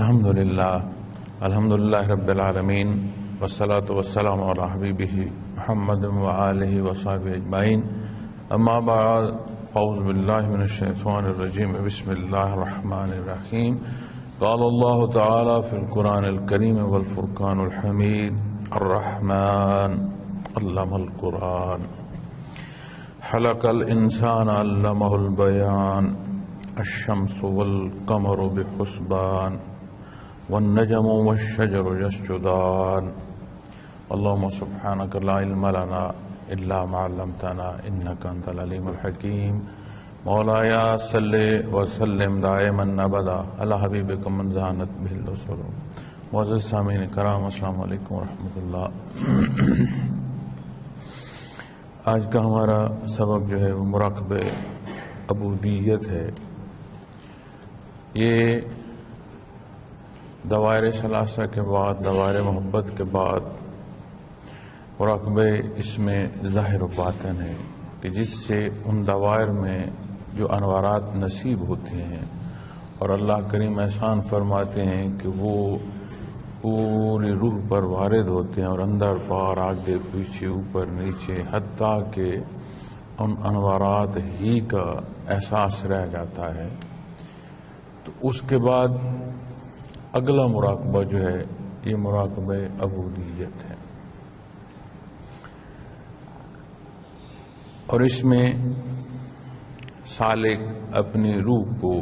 الحمدللہ رب العالمین والصلاة والسلام علی حبیبہ محمد وآلہ وصحبہ اجمعین اما بعد اعوذ باللہ من الشیطان الرجیم بسم اللہ الرحمن الرحیم قال اللہ تعالی فی القرآن الکریم والفرقان الحمید الرحمن علم القرآن خلق الانسان علمہ البیان الشمس والقمر بحسبان والنجم والشجر يسجدان اللهم سبحانك لا علم لنا إلا ما علمتنا إنك أنت العليم الحكيم مولاي صل وسلم دائما أبدا على حبيبك من زانت به الأسر. معزز سامعین کرام، السلام علیکم ورحمۃ اللہ. آج کا ہمارا سبق جو ہے وہ مراقبہ عبودیت ہے. یہ دوائر ثلاثہ کے بعد، دوائر محبت کے بعد مراقبہ اس میں ظاہر و باطن ہے کہ جس سے ان دوائر میں جو انوارات نصیب ہوتے ہیں اور اللہ کریم احسان فرماتے ہیں کہ وہ پوری روح پر وارد ہوتے ہیں اور اندر باہر، آگے پیچھے، اوپر نیچے، حتیٰ کہ ان انوارات ہی کا احساس رہ جاتا ہے. تو اس کے بعد اگلا مراقبہ جو ہے یہ مراقبہ عبودیت ہے، اور اس میں سالک اپنی روح کو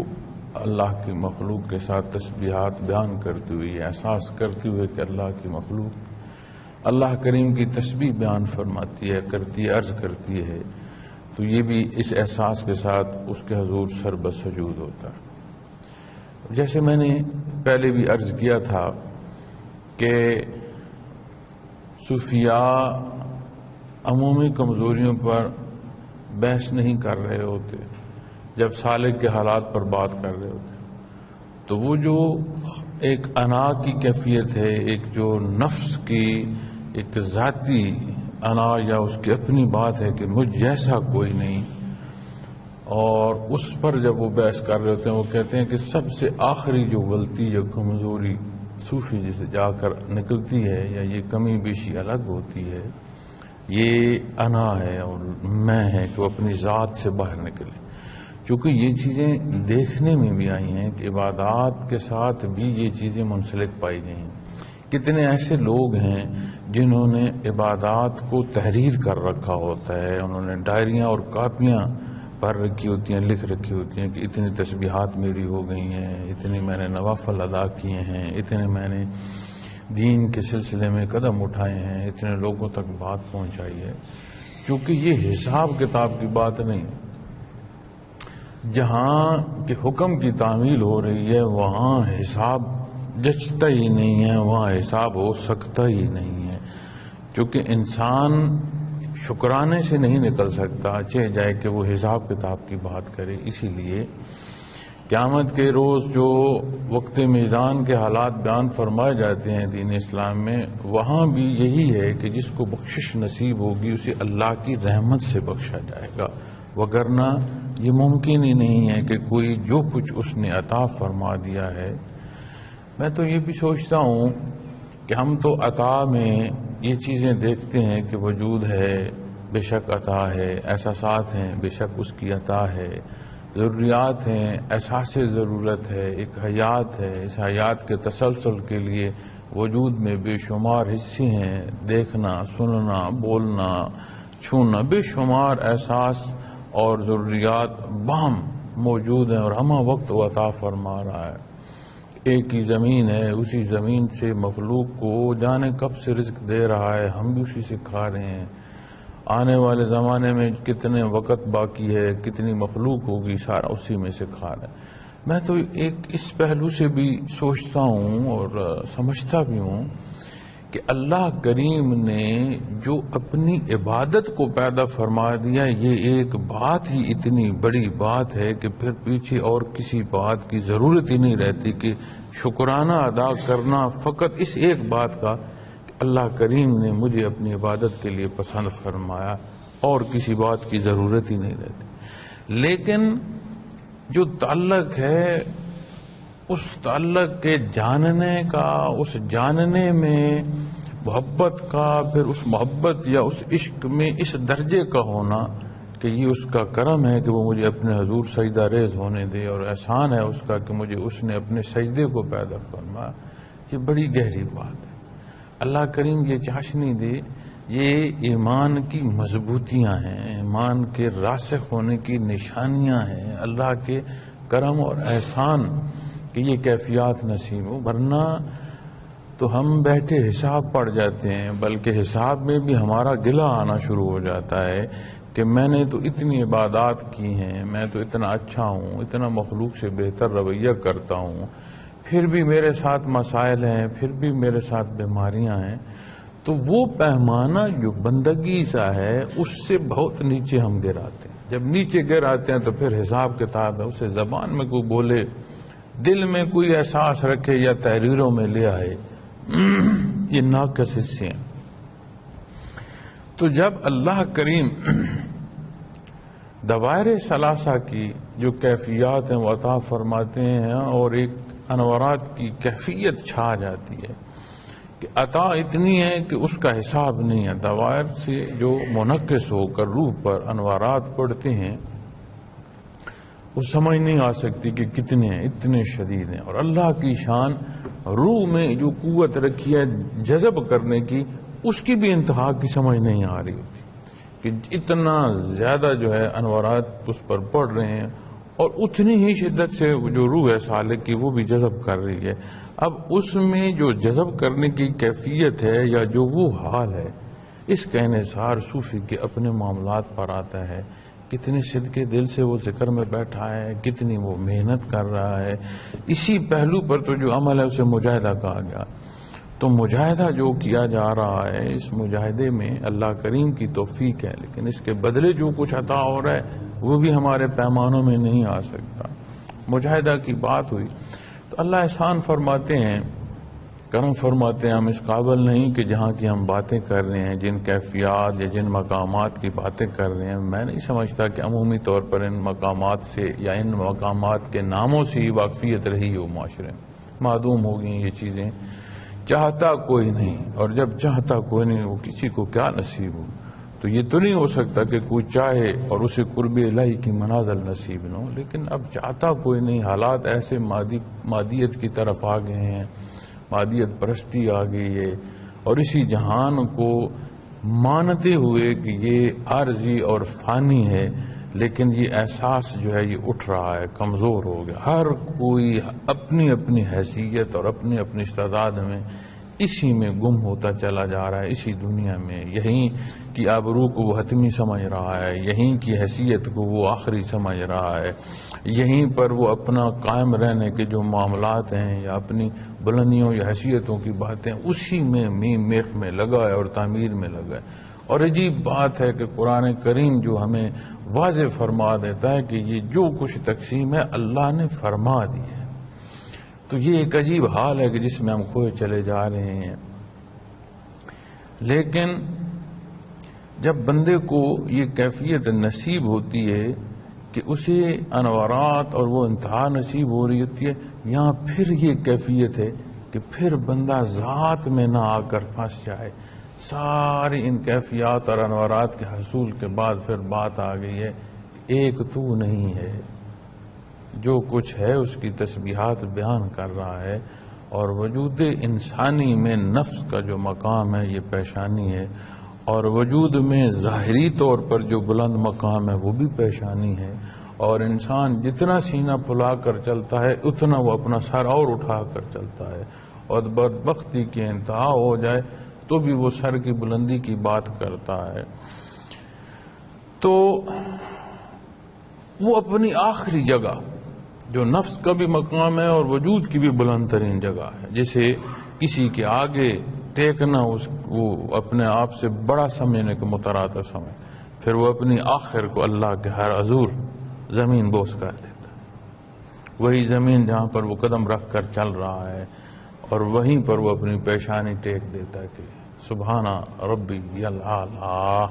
اللہ کی مخلوق کے ساتھ تسبیحات بیان کرتے ہوئے، احساس کرتے ہوئے کہ اللہ کی مخلوق اللہ کریم کی تسبیح بیان فرماتی ہے، کرتی ہے، عرض کرتی ہے، تو یہ بھی اس احساس کے ساتھ اس کے حضور سر بسجود ہوتا ہے. جیسے میں نے پہلے بھی عرض کیا تھا کہ صوفیاء عمومی کمزوریوں پر بحث نہیں کر رہے ہوتے، جب سالک کے حالات پر بات کر رہے ہوتے تو وہ جو ایک انا کی کیفیت ہے، ایک جو نفس کی ایک ذاتی انا یا اس کی اپنی بات ہے کہ مجھ جیسا کوئی نہیں، اور اس پر جب وہ بحث کر رہے ہوتے ہیں وہ کہتے ہیں کہ سب سے آخری جو غلطی یا کمزوری صوفی جسے جا کر نکلتی ہے یا یہ کمی بیشی الگ ہوتی ہے، یہ انا ہے اور میں ہے کہ وہ اپنی ذات سے باہر نکلے. چونکہ یہ چیزیں دیکھنے میں بھی آئی ہیں کہ عبادات کے ساتھ بھی یہ چیزیں منسلک پائی گئی ہیں. کتنے ایسے لوگ ہیں جنہوں نے عبادات کو تحریر کر رکھا ہوتا ہے، انہوں نے ڈائریاں اور کاپیاں پڑھ رکھی ہوتی ہیں، لکھ رکھی ہوتی ہیں کہ اتنی تسبیحات میری ہو گئی ہیں، اتنی میں نے نوافل ادا کیے ہیں، اتنے میں نے دین کے سلسلے میں قدم اٹھائے ہیں، اتنے لوگوں تک بات پہنچائی ہے. کیونکہ یہ حساب کتاب کی بات نہیں، جہاں کہ حکم کی تعمیل ہو رہی ہے وہاں حساب جچتا ہی نہیں ہے، وہاں حساب ہو سکتا ہی نہیں ہے. کیونکہ انسان شکرانے سے نہیں نکل سکتا، چاہے جائے کہ وہ حساب کتاب کی بات کرے. اسی لیے قیامت کے روز جو وقت میزان کے حالات بیان فرمائے جاتے ہیں دین اسلام میں، وہاں بھی یہی ہے کہ جس کو بخشش نصیب ہوگی اسے اللہ کی رحمت سے بخشا جائے گا، وگرنہ یہ ممکن ہی نہیں ہے کہ کوئی جو کچھ اس نے عطا فرما دیا ہے. میں تو یہ بھی سوچتا ہوں کہ ہم تو عطا میں یہ چیزیں دیکھتے ہیں کہ وجود ہے، بے شک عطا ہے، احساسات ہیں، بے شک اس کی عطا ہے، ضروریات ہیں، احساس ضرورت ہے، ایک حیات ہے، اس حیات کے تسلسل کے لیے وجود میں بے شمار حصے ہیں، دیکھنا، سننا، بولنا، چھونا، بے شمار احساس اور ضروریات باہم موجود ہیں، اور ہمہ وقت وہ عطا فرما رہا ہے. ایک ہی زمین ہے، اسی زمین سے مخلوق کو جانے کب سے رزق دے رہا ہے، ہم بھی اسی سے کھا رہے ہیں. آنے والے زمانے میں کتنے وقت باقی ہے، کتنی مخلوق ہوگی، سارا اسی میں سے کھا رہا ہے. میں تو ایک اس پہلو سے بھی سوچتا ہوں اور سمجھتا بھی ہوں کہ اللہ کریم نے جو اپنی عبادت کو پیدا فرما دیا، یہ ایک بات ہی اتنی بڑی بات ہے کہ پھر پیچھے اور کسی بات کی ضرورت ہی نہیں رہتی کہ شکرانہ ادا کرنا فقط اس ایک بات کا کہ اللہ کریم نے مجھے اپنی عبادت کے لیے پسند فرمایا، اور کسی بات کی ضرورت ہی نہیں رہتی. لیکن جو تعلق ہے اس تعلق کے جاننے کا، اس جاننے میں محبت کا، پھر اس محبت یا اس عشق میں اس درجے کا ہونا کہ یہ اس کا کرم ہے کہ وہ مجھے اپنے حضور سجدہ ریز ہونے دے، اور احسان ہے اس کا کہ مجھے اس نے اپنے سجدے کو پیدا فرمایا۔ یہ بڑی گہری بات ہے۔ اللہ کریم یہ چاشنی دے، یہ ایمان کی مضبوطیاں ہیں، ایمان کے راسخ ہونے کی نشانیاں ہیں، اللہ کے کرم اور احسان کہ یہ کیفیات نصیب ہو، ورنہ تو ہم بیٹھے حساب پڑ جاتے ہیں، بلکہ حساب میں بھی ہمارا گلہ آنا شروع ہو جاتا ہے کہ میں نے تو اتنی عبادات کی ہیں، میں تو اتنا اچھا ہوں، اتنا مخلوق سے بہتر رویہ کرتا ہوں، پھر بھی میرے ساتھ مسائل ہیں، پھر بھی میرے ساتھ بیماریاں ہیں۔ تو وہ پیمانہ جو بندگی سا ہے اس سے بہت نیچے ہم گر آتے ہیں۔ جب نیچے گر آتے ہیں تو پھر حساب کتاب ہے، اسے زبان میں کوئی بولے، دل میں کوئی احساس رکھے یا تحریروں میں لے آئے، یہ ناقص حصے ہیں۔ تو جب اللہ کریم دوائر ثلاثہ کی جو کیفیات ہیں وہ عطا فرماتے ہیں اور ایک انوارات کی کیفیت چھا جاتی ہے کہ عطا اتنی ہے کہ اس کا حساب نہیں ہے۔ دوائر سے جو منعکس ہو کر روح پر انوارات پڑتے ہیں وہ سمجھ نہیں آ سکتی کہ کتنے ہیں، اتنے شدید ہیں۔ اور اللہ کی شان روح میں جو قوت رکھی ہے جذب کرنے کی، اس کی بھی انتہا کی سمجھ نہیں آ رہی ہوتی کہ اتنا زیادہ جو ہے انوارات اس پر پڑ رہے ہیں، اور اتنی ہی شدت سے جو روح ہے سالک کی وہ بھی جذب کر رہی ہے۔ اب اس میں جو جذب کرنے کی کیفیت ہے یا جو وہ حال ہے، اس کا انحصار صوفی کے اپنے معاملات پر آتا ہے۔ کتنے صدقے دل سے وہ ذکر میں بیٹھا ہے، کتنی وہ محنت کر رہا ہے۔ اسی پہلو پر تو جو عمل ہے اسے مجاہدہ کہا گیا۔ تو مجاہدہ جو کیا جا رہا ہے، اس مجاہدے میں اللہ کریم کی توفیق ہے، لیکن اس کے بدلے جو کچھ عطا ہو رہا ہے وہ بھی ہمارے پیمانوں میں نہیں آ سکتا۔ مجاہدہ کی بات ہوئی تو اللہ احسان فرماتے ہیں، کرم فرماتے ہیں، ہم اس قابل نہیں کہ جہاں کی ہم باتیں کر رہے ہیں، جن کیفیات یا جن مقامات کی باتیں کر رہے ہیں، میں نہیں سمجھتا کہ عمومی طور پر ان مقامات سے یا ان مقامات کے ناموں سے ہی واقفیت رہی ہو معاشرے میں۔ معدوم ہو گئی یہ چیزیں، چاہتا کوئی نہیں، اور جب چاہتا کوئی نہیں وہ کسی کو کیا نصیب ہو۔ تو یہ تو نہیں ہو سکتا کہ کوئی چاہے اور اسے قرب الہی کی منازل نصیب نہ ہو، لیکن اب چاہتا کوئی نہیں، حالات ایسے مادیت کی طرف آ گئے ہیں، مادیت پرستی آ گئی ہے، اور اسی جہان کو مانتے ہوئے کہ یہ عارضی اور فانی ہے، لیکن یہ احساس جو ہے یہ اٹھ رہا ہے، کمزور ہو گیا۔ ہر کوئی اپنی اپنی حیثیت اور اپنی اپنی استعداد میں اسی میں گم ہوتا چلا جا رہا ہے، اسی دنیا میں یہیں کی آبرو کو وہ حتمی سمجھ رہا ہے، یہیں کی حیثیت کو وہ آخری سمجھ رہا ہے، یہیں پر وہ اپنا قائم رہنے کے جو معاملات ہیں یا اپنی بلندیوں یا حیثیتوں کی باتیں اسی میں میخ میں لگا ہے اور تعمیر میں لگا ہے۔ اور عجیب بات ہے کہ قرآن کریم جو ہمیں واضح فرما دیتا ہے کہ یہ جو کچھ تقسیم ہے اللہ نے فرما دی ہے۔ تو یہ ایک عجیب حال ہے کہ جس میں ہم کھوئے چلے جا رہے ہیں۔ لیکن جب بندے کو یہ کیفیت نصیب ہوتی ہے کہ اسے انوارات اور وہ انتہا نصیب ہو رہی ہوتی ہے، یہاں پھر یہ کیفیت ہے کہ پھر بندہ ذات میں نہ آ کر پھنس جائے۔ ساری ان کیفیات اور انوارات کے حصول کے بعد پھر بات آ گئی ہے ایک تو نہیں ہے، جو کچھ ہے اس کی تسبیحات بیان کر رہا ہے، اور وجود انسانی میں نفس کا جو مقام ہے یہ پیشانی ہے، اور وجود میں ظاہری طور پر جو بلند مقام ہے وہ بھی پیشانی ہے، اور انسان جتنا سینہ پھلا کر چلتا ہے اتنا وہ اپنا سر اور اٹھا کر چلتا ہے، اور بدبختی کی انتہا ہو جائے تو بھی وہ سر کی بلندی کی بات کرتا ہے۔ تو وہ اپنی آخری جگہ جو نفس کا بھی مقام ہے اور وجود کی بھی بلند ترین جگہ ہے، جیسے کسی کے آگے ٹیکنا وہ اپنے آپ سے بڑا سمجھنے کے مترادف سمجھ، پھر وہ اپنی آخر کو اللہ کے ہر حضور زمین بوس کر دیتا ہے۔ وہی زمین جہاں پر وہ قدم رکھ کر چل رہا ہے، اور وہیں پر وہ اپنی پیشانی ٹیک دیتا ہے کہ سبحانہ ربی الاعلیٰ،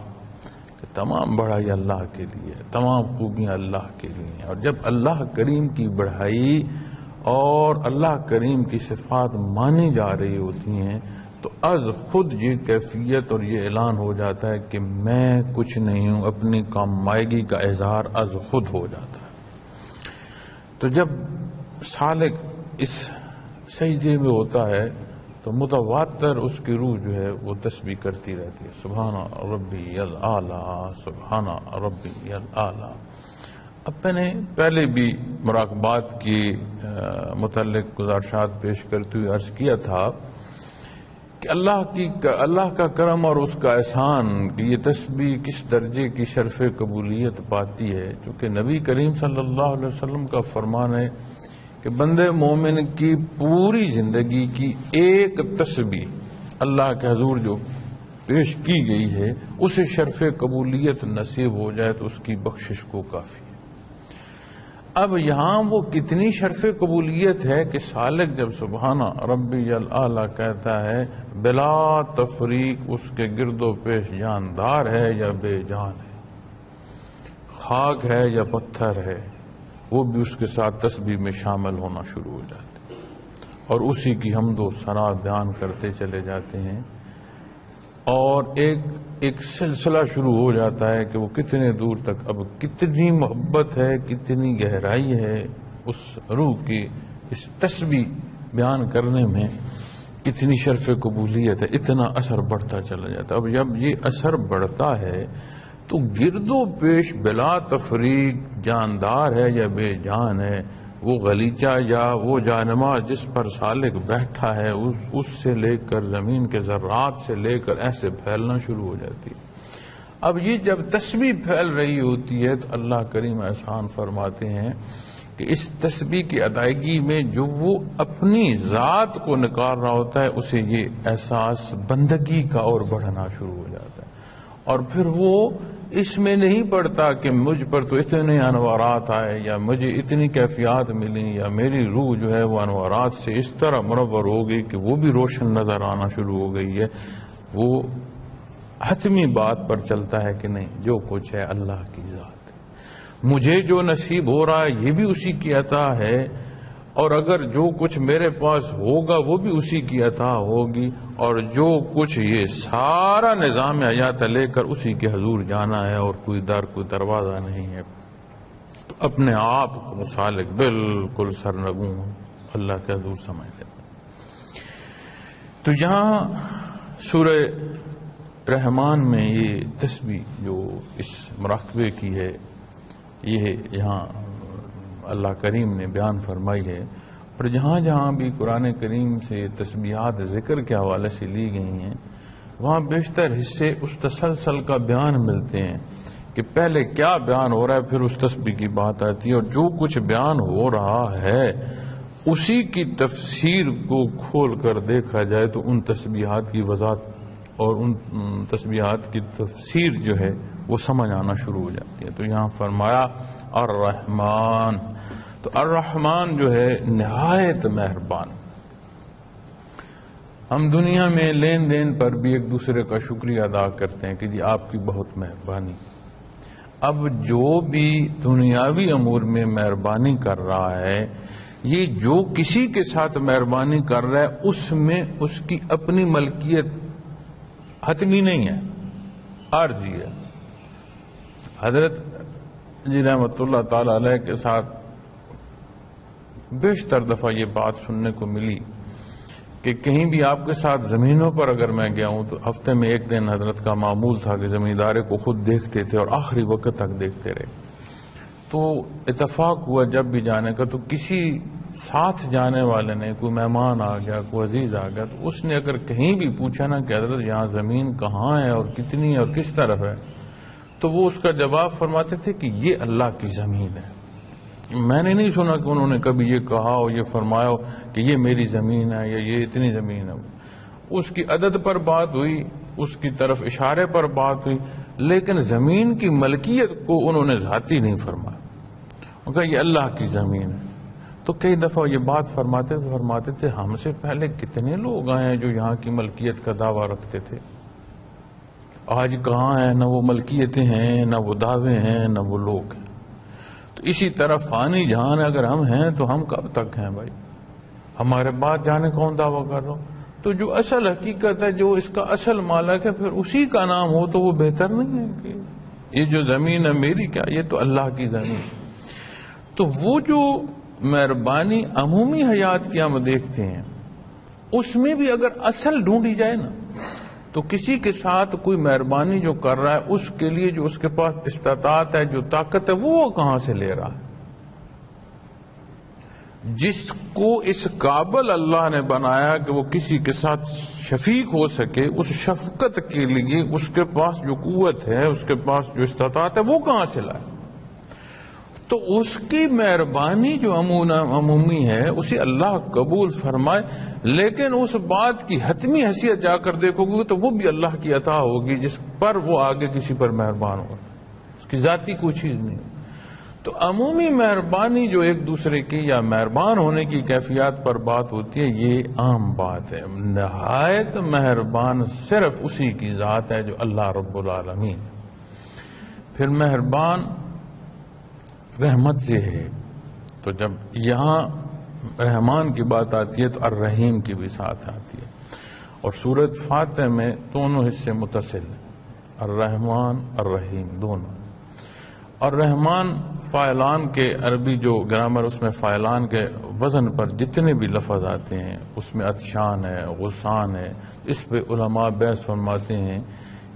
کہ تمام بڑھائی اللہ کے لیے، تمام خوبیاں اللہ کے لیے۔ اور جب اللہ کریم کی بڑھائی اور اللہ کریم کی صفات مانی جا رہی ہوتی ہیں تو از خود یہ کیفیت اور یہ اعلان ہو جاتا ہے کہ میں کچھ نہیں ہوں، اپنی کامائیگی کا اظہار از خود ہو جاتا ہے۔ تو جب سالک اس سجدے میں ہوتا ہے تو متواتر اس کی روح جو ہے وہ تسبیح کرتی رہتی ہے، سبحان ربی الاعلیٰ، سبحان ربی الاعلیٰ۔ اب میں نے پہلے بھی مراقبات کی متعلق گزارشات پیش کرتے ہوئے عرض کیا تھا کہ اللہ کا کرم اور اس کا احسان کہ یہ تسبیح کس درجے کی شرف قبولیت پاتی ہے، چونکہ نبی کریم صلی اللہ علیہ وسلم کا فرمان ہے کہ بندے مومن کی پوری زندگی کی ایک تسبیح اللہ کے حضور جو پیش کی گئی ہے اسے شرف قبولیت نصیب ہو جائے تو اس کی بخشش کو کافی ہے۔ اب یہاں وہ کتنی شرف قبولیت ہے کہ سالک جب سبحان ربی الاعلیٰ کہتا ہے بلا تفریق اس کے گرد و پیش جاندار ہے یا بے جان ہے، خاک ہے یا پتھر ہے، وہ بھی اس کے ساتھ تسبیح میں شامل ہونا شروع ہو جاتے ہیں اور اسی کی حمد و ثنا بیان کرتے چلے جاتے ہیں، اور ایک سلسلہ شروع ہو جاتا ہے کہ وہ کتنے دور تک، اب کتنی محبت ہے، کتنی گہرائی ہے اس روح کی اس تسبیح بیان کرنے میں، کتنی شرف قبولیت ہے، اتنا اثر بڑھتا چلا جاتا ہے۔ اب جب یہ اثر بڑھتا ہے تو گرد و پیش بلا تفریق جاندار ہے یا بے جان ہے، وہ غلیچہ یا وہ جانما جس پر سالک بیٹھا ہے اس سے لے کر زمین کے ذرات سے لے کر ایسے پھیلنا شروع ہو جاتی ہے۔ اب یہ جب تسبیح پھیل رہی ہوتی ہے تو اللہ کریم احسان فرماتے ہیں کہ اس تسبیح کی ادائیگی میں جو وہ اپنی ذات کو نکال رہا ہوتا ہے اسے یہ احساس بندگی کا اور بڑھنا شروع ہو جاتا ہے، اور پھر وہ اس میں نہیں پڑتا کہ مجھ پر تو اتنے انوارات آئے یا مجھے اتنی کیفیات ملی یا میری روح جو ہے وہ انوارات سے اس طرح منور ہو گئی کہ وہ بھی روشن نظر آنا شروع ہو گئی ہے۔ وہ حتمی بات پر چلتا ہے کہ نہیں، جو کچھ ہے اللہ کی ذات ہے، مجھے جو نصیب ہو رہا ہے یہ بھی اسی کی عطا ہے، اور اگر جو کچھ میرے پاس ہوگا وہ بھی اسی کی عطا ہوگی، اور جو کچھ یہ سارا نظام حیات لے کر اسی کے حضور جانا ہے، اور کوئی در کوئی دروازہ نہیں ہے۔ تو اپنے آپ کو سالک بالکل سرنگوں اللہ کے حضور سمجھ لے۔ تو یہاں سورہ رحمان میں یہ تسبیح جو اس مراقبے کی ہے یہ یہاں اللہ کریم نے بیان فرمائی ہے، اور جہاں جہاں بھی قرآن کریم سے تسبیحات ذکر کے حوالے سے لی گئی ہیں وہاں بیشتر حصے اس تسلسل کا بیان ملتے ہیں کہ پہلے کیا بیان ہو رہا ہے، پھر اس تسبیح کی بات آتی ہے، اور جو کچھ بیان ہو رہا ہے اسی کی تفسیر کو کھول کر دیکھا جائے تو ان تسبیحات کی وضاحت اور ان تسبیحات کی تفسیر جو ہے وہ سمجھ آنا شروع ہو جاتی ہے۔ تو یہاں فرمایا الرحمن، تو الرحمن جو ہے نہایت مہربان۔ ہم دنیا میں لین دین پر بھی ایک دوسرے کا شکریہ ادا کرتے ہیں کہ جی آپ کی بہت مہربانی۔ اب جو بھی دنیاوی امور میں مہربانی کر رہا ہے، یہ جو کسی کے ساتھ مہربانی کر رہا ہے اس میں اس کی اپنی ملکیت حتمی نہیں ہے، عارضی ہے۔ حضرت جی رحمت اللہ تعالی علیہ کے ساتھ بیشتر دفعہ یہ بات سننے کو ملی کہ کہیں بھی آپ کے ساتھ زمینوں پر اگر میں گیا ہوں تو ہفتے میں ایک دن حضرت کا معمول تھا کہ زمیندارے کو خود دیکھتے تھے اور آخری وقت تک دیکھتے رہے۔ تو اتفاق ہوا جب بھی جانے کا تو کسی ساتھ جانے والے نے، کوئی مہمان آ گیا، کوئی عزیز آ گیا، تو اس نے اگر کہیں بھی پوچھا نا کہ حضرت یہاں زمین کہاں ہے اور کتنی ہے اور کس طرف ہے، تو وہ اس کا جواب فرماتے تھے کہ یہ اللہ کی زمین ہے۔ میں نے نہیں سنا کہ انہوں نے کبھی یہ کہا ہو، یہ فرمایا ہو کہ یہ میری زمین ہے یا یہ اتنی زمین ہے۔ اس کی عدد پر بات ہوئی، اس کی طرف اشارے پر بات ہوئی، لیکن زمین کی ملکیت کو انہوں نے ذاتی نہیں فرمایا، ان کا یہ اللہ کی زمین ہے۔ تو کئی دفعہ یہ بات فرماتے تھے ہم سے پہلے کتنے لوگ آئے ہیں جو یہاں کی ملکیت کا دعویٰ رکھتے تھے، آج کہاں ہیں، نہ وہ ملکیتیں ہیں، نہ وہ دعوے ہیں، نہ وہ لوگ ہیں۔ تو اسی طرح فانی جہان اگر ہم ہیں تو ہم کب تک ہیں بھائی؟ ہمارے بعد جانے کون دعویٰ کر رہا ہوں؟ تو جو اصل حقیقت ہے، جو اس کا اصل مالک ہے، پھر اسی کا نام ہو تو وہ بہتر نہیں ہے کہ یہ جو زمین ہے میری کیا، یہ تو اللہ کی زمین۔ تو وہ جو مہربانی عمومی حیات کی ہم دیکھتے ہیں، اس میں بھی اگر اصل ڈھونڈی جائے نا، تو کسی کے ساتھ کوئی مہربانی جو کر رہا ہے، اس کے لیے جو اس کے پاس استطاعت ہے، جو طاقت ہے، وہ کہاں سے لے رہا ہے؟ جس کو اس قابل اللہ نے بنایا کہ وہ کسی کے ساتھ شفیق ہو سکے، اس شفقت کے لیے اس کے پاس جو قوت ہے، اس کے پاس جو استطاعت ہے، وہ کہاں سے لائے؟ تو اس کی مہربانی جو عمومی ہے اسے اللہ قبول فرمائے، لیکن اس بات کی حتمی حیثیت جا کر دیکھو گے تو وہ بھی اللہ کی عطا ہوگی جس پر وہ آگے کسی پر مہربان ہوگا، اس کی ذاتی کوئی چیز نہیں۔ تو عمومی مہربانی جو ایک دوسرے کی یا مہربان ہونے کی کیفیات پر بات ہوتی ہے، یہ عام بات ہے۔ نہایت مہربان صرف اسی کی ذات ہے جو اللہ رب العالمین۔ پھر مہربان رحمت سے ہے، تو جب یہاں رحمان کی بات آتی ہے تو الرحیم کی بھی ساتھ آتی ہے، اور سورۃ فاتح میں دونوں حصے متصل ہیں، الرحمن الرحیم دونوں۔ اور رحمان فاعلان کے عربی جو گرامر، اس میں فاعلان کے وزن پر جتنے بھی لفظ آتے ہیں اس میں عطشان ہے، غصان ہے، اس پہ علماء بحث فرماتے ہیں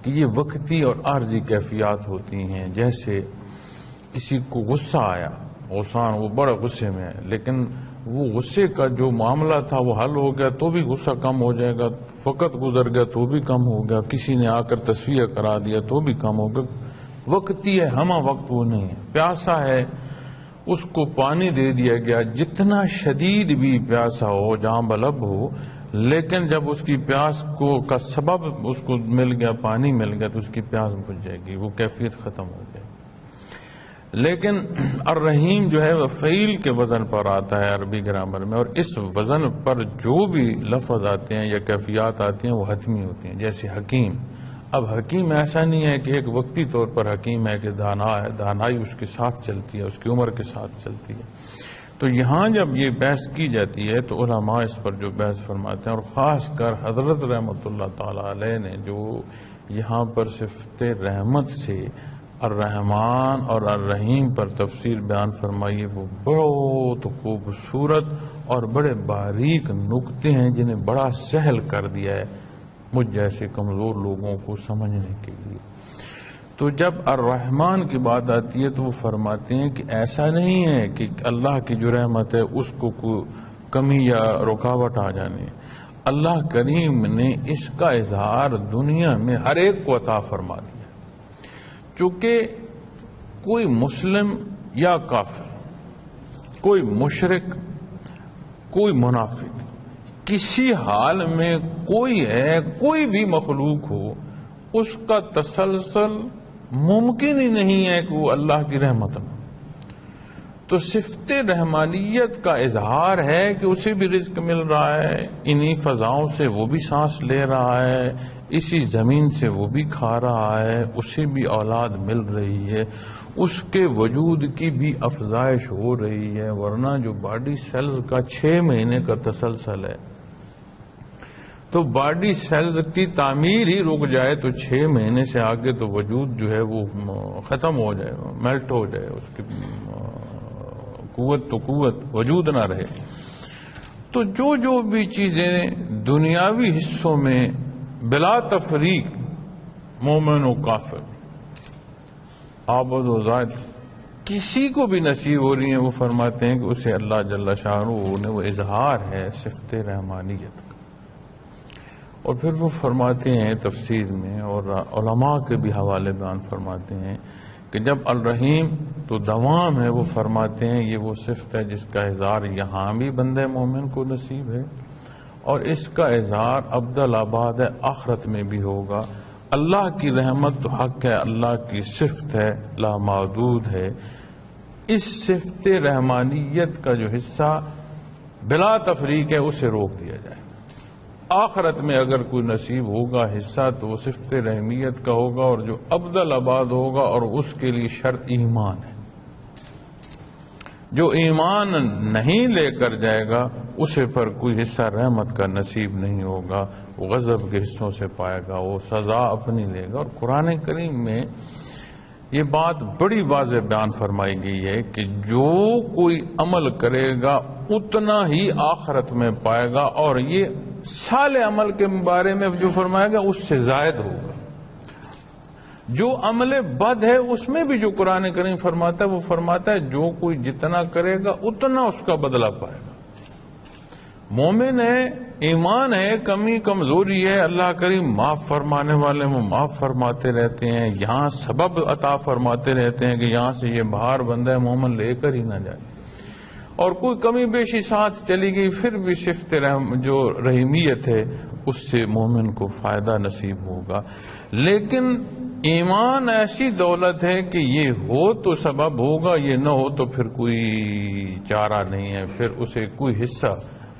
کہ یہ وقتی اور عارضی کیفیات ہوتی ہیں۔ جیسے کسی کو غصہ آیا، غصان، وہ بڑے غصے میں ہے، لیکن وہ غصے کا جو معاملہ تھا وہ حل ہو گیا تو بھی غصہ کم ہو جائے گا، وقت گزر گیا تو بھی کم ہو گیا، کسی نے آ کر تصفیہ کرا دیا تو بھی کم ہو گیا، وقتی ہے، ہمہ وقت وہ نہیں ہے۔ پیاسا ہے، اس کو پانی دے دیا گیا، جتنا شدید بھی پیاسا ہو، جہاں بلب ہو، لیکن جب اس کی پیاس کا سبب اس کو مل گیا، پانی مل گیا، تو اس کی پیاس بجھ جائے گی، وہ کیفیت ختم ہو جائے گی۔ لیکن الرحیم جو ہے وہ فعیل کے وزن پر آتا ہے عربی گرامر میں، اور اس وزن پر جو بھی لفظ آتے ہیں یا کیفیات آتی ہیں وہ حتمی ہوتی ہیں۔ جیسے حکیم، اب حکیم ایسا نہیں ہے کہ ایک وقتی طور پر حکیم ہے کہ دانا ہے، دانائی اس کے ساتھ چلتی ہے، اس کی عمر کے ساتھ چلتی ہے۔ تو یہاں جب یہ بحث کی جاتی ہے تو علماء اس پر جو بحث فرماتے ہیں، اور خاص کر حضرت رحمۃ اللہ تعالی علیہ نے جو یہاں پر صفت رحمت سے الرحمن اور الرحیم پر تفسیر بیان فرمائی، وہ بہت خوبصورت اور بڑے باریک نکتے ہیں جنہیں بڑا سہل کر دیا ہے مجھ جیسے کمزور لوگوں کو سمجھنے کے لیے۔ تو جب الرحمن کی بات آتی ہے تو وہ فرماتے ہیں کہ ایسا نہیں ہے کہ اللہ کی جو رحمت ہے اس کو کوئی کمی یا رکاوٹ آ جانے، اللہ کریم نے اس کا اظہار دنیا میں ہر ایک کو عطا فرما دیا۔ چونکہ کوئی مسلم یا کافر، کوئی مشرک، کوئی منافق، کسی حال میں کوئی ہے، کوئی بھی مخلوق ہو، اس کا تسلسل ممکن ہی نہیں ہے کہ وہ اللہ کی رحمت نہ۔ تو صفت رحمانیت کا اظہار ہے کہ اسے بھی رزق مل رہا ہے، انہی فضاؤں سے وہ بھی سانس لے رہا ہے، اسی زمین سے وہ بھی کھا رہا ہے، اسے بھی اولاد مل رہی ہے، اس کے وجود کی بھی افزائش ہو رہی ہے۔ ورنہ جو باڈی سیلز کا 6 مہینے کا تسلسل ہے، تو باڈی سیلز کی تعمیر ہی رک جائے تو 6 مہینے سے آگے تو وجود جو ہے وہ ختم ہو جائے، میلٹ ہو جائے، اس کی قوت وجود نہ رہے۔ تو جو بھی چیزیں دنیاوی حصوں میں بلا تفریق مومن و کافر، عابد و زاہد کسی کو بھی نصیب ہو رہی ہیں، وہ فرماتے ہیں کہ اسے اللہ جل شانہ نے وہ اظہار ہے صفت رحمانیت کا۔ اور پھر وہ فرماتے ہیں تفسیر میں، اور علماء کے بھی حوالے بیان فرماتے ہیں کہ جب الرحیم تو دوام ہے، وہ فرماتے ہیں یہ وہ صفت ہے جس کا اظہار یہاں بھی بندہ مومن کو نصیب ہے، اور اس کا اظہار ابدالآباد آخرت میں بھی ہوگا۔ اللہ کی رحمت تو حق ہے، اللہ کی صفت ہے، لامحدود ہے۔ اس صفت رحمانیت کا جو حصہ بلا تفریق ہے اسے روک دیا جائے۔ آخرت میں اگر کوئی نصیب ہوگا حصہ تو وہ صفت رحمیت کا ہوگا، اور جو ابدالآباد ہوگا، اور اس کے لیے شرط ایمان ہے۔ جو ایمان نہیں لے کر جائے گا اسے پر کوئی حصہ رحمت کا نصیب نہیں ہوگا، وہ غضب کے حصوں سے پائے گا، وہ سزا اپنی لے گا۔ اور قرآن کریم میں یہ بات بڑی واضح بیان فرمائی گئی ہے کہ جو کوئی عمل کرے گا اتنا ہی آخرت میں پائے گا، اور یہ سالے عمل کے بارے میں جو فرمایا گا اس سے زائد ہوگا۔ جو عمل بد ہے اس میں بھی جو قرآن کریم فرماتا ہے وہ فرماتا ہے جو کوئی جتنا کرے گا اتنا اس کا بدلہ پائے گا۔ مومن ہے، ایمان ہے، کمی کمزوری ہے، اللہ کریم معاف فرمانے والے وہ معاف فرماتے رہتے ہیں، یہاں سبب عطا فرماتے رہتے ہیں کہ یہاں سے یہ بھار بندہ ہے مومن لے کر ہی نہ جائے، اور کوئی کمی بیشی ساتھ چلی گئی پھر بھی صفت جو رحیمیت ہے اس سے مومن کو فائدہ نصیب ہوگا۔ لیکن ایمان ایسی دولت ہے کہ یہ ہو تو سبب ہوگا، یہ نہ ہو تو پھر کوئی چارہ نہیں ہے، پھر اسے کوئی حصہ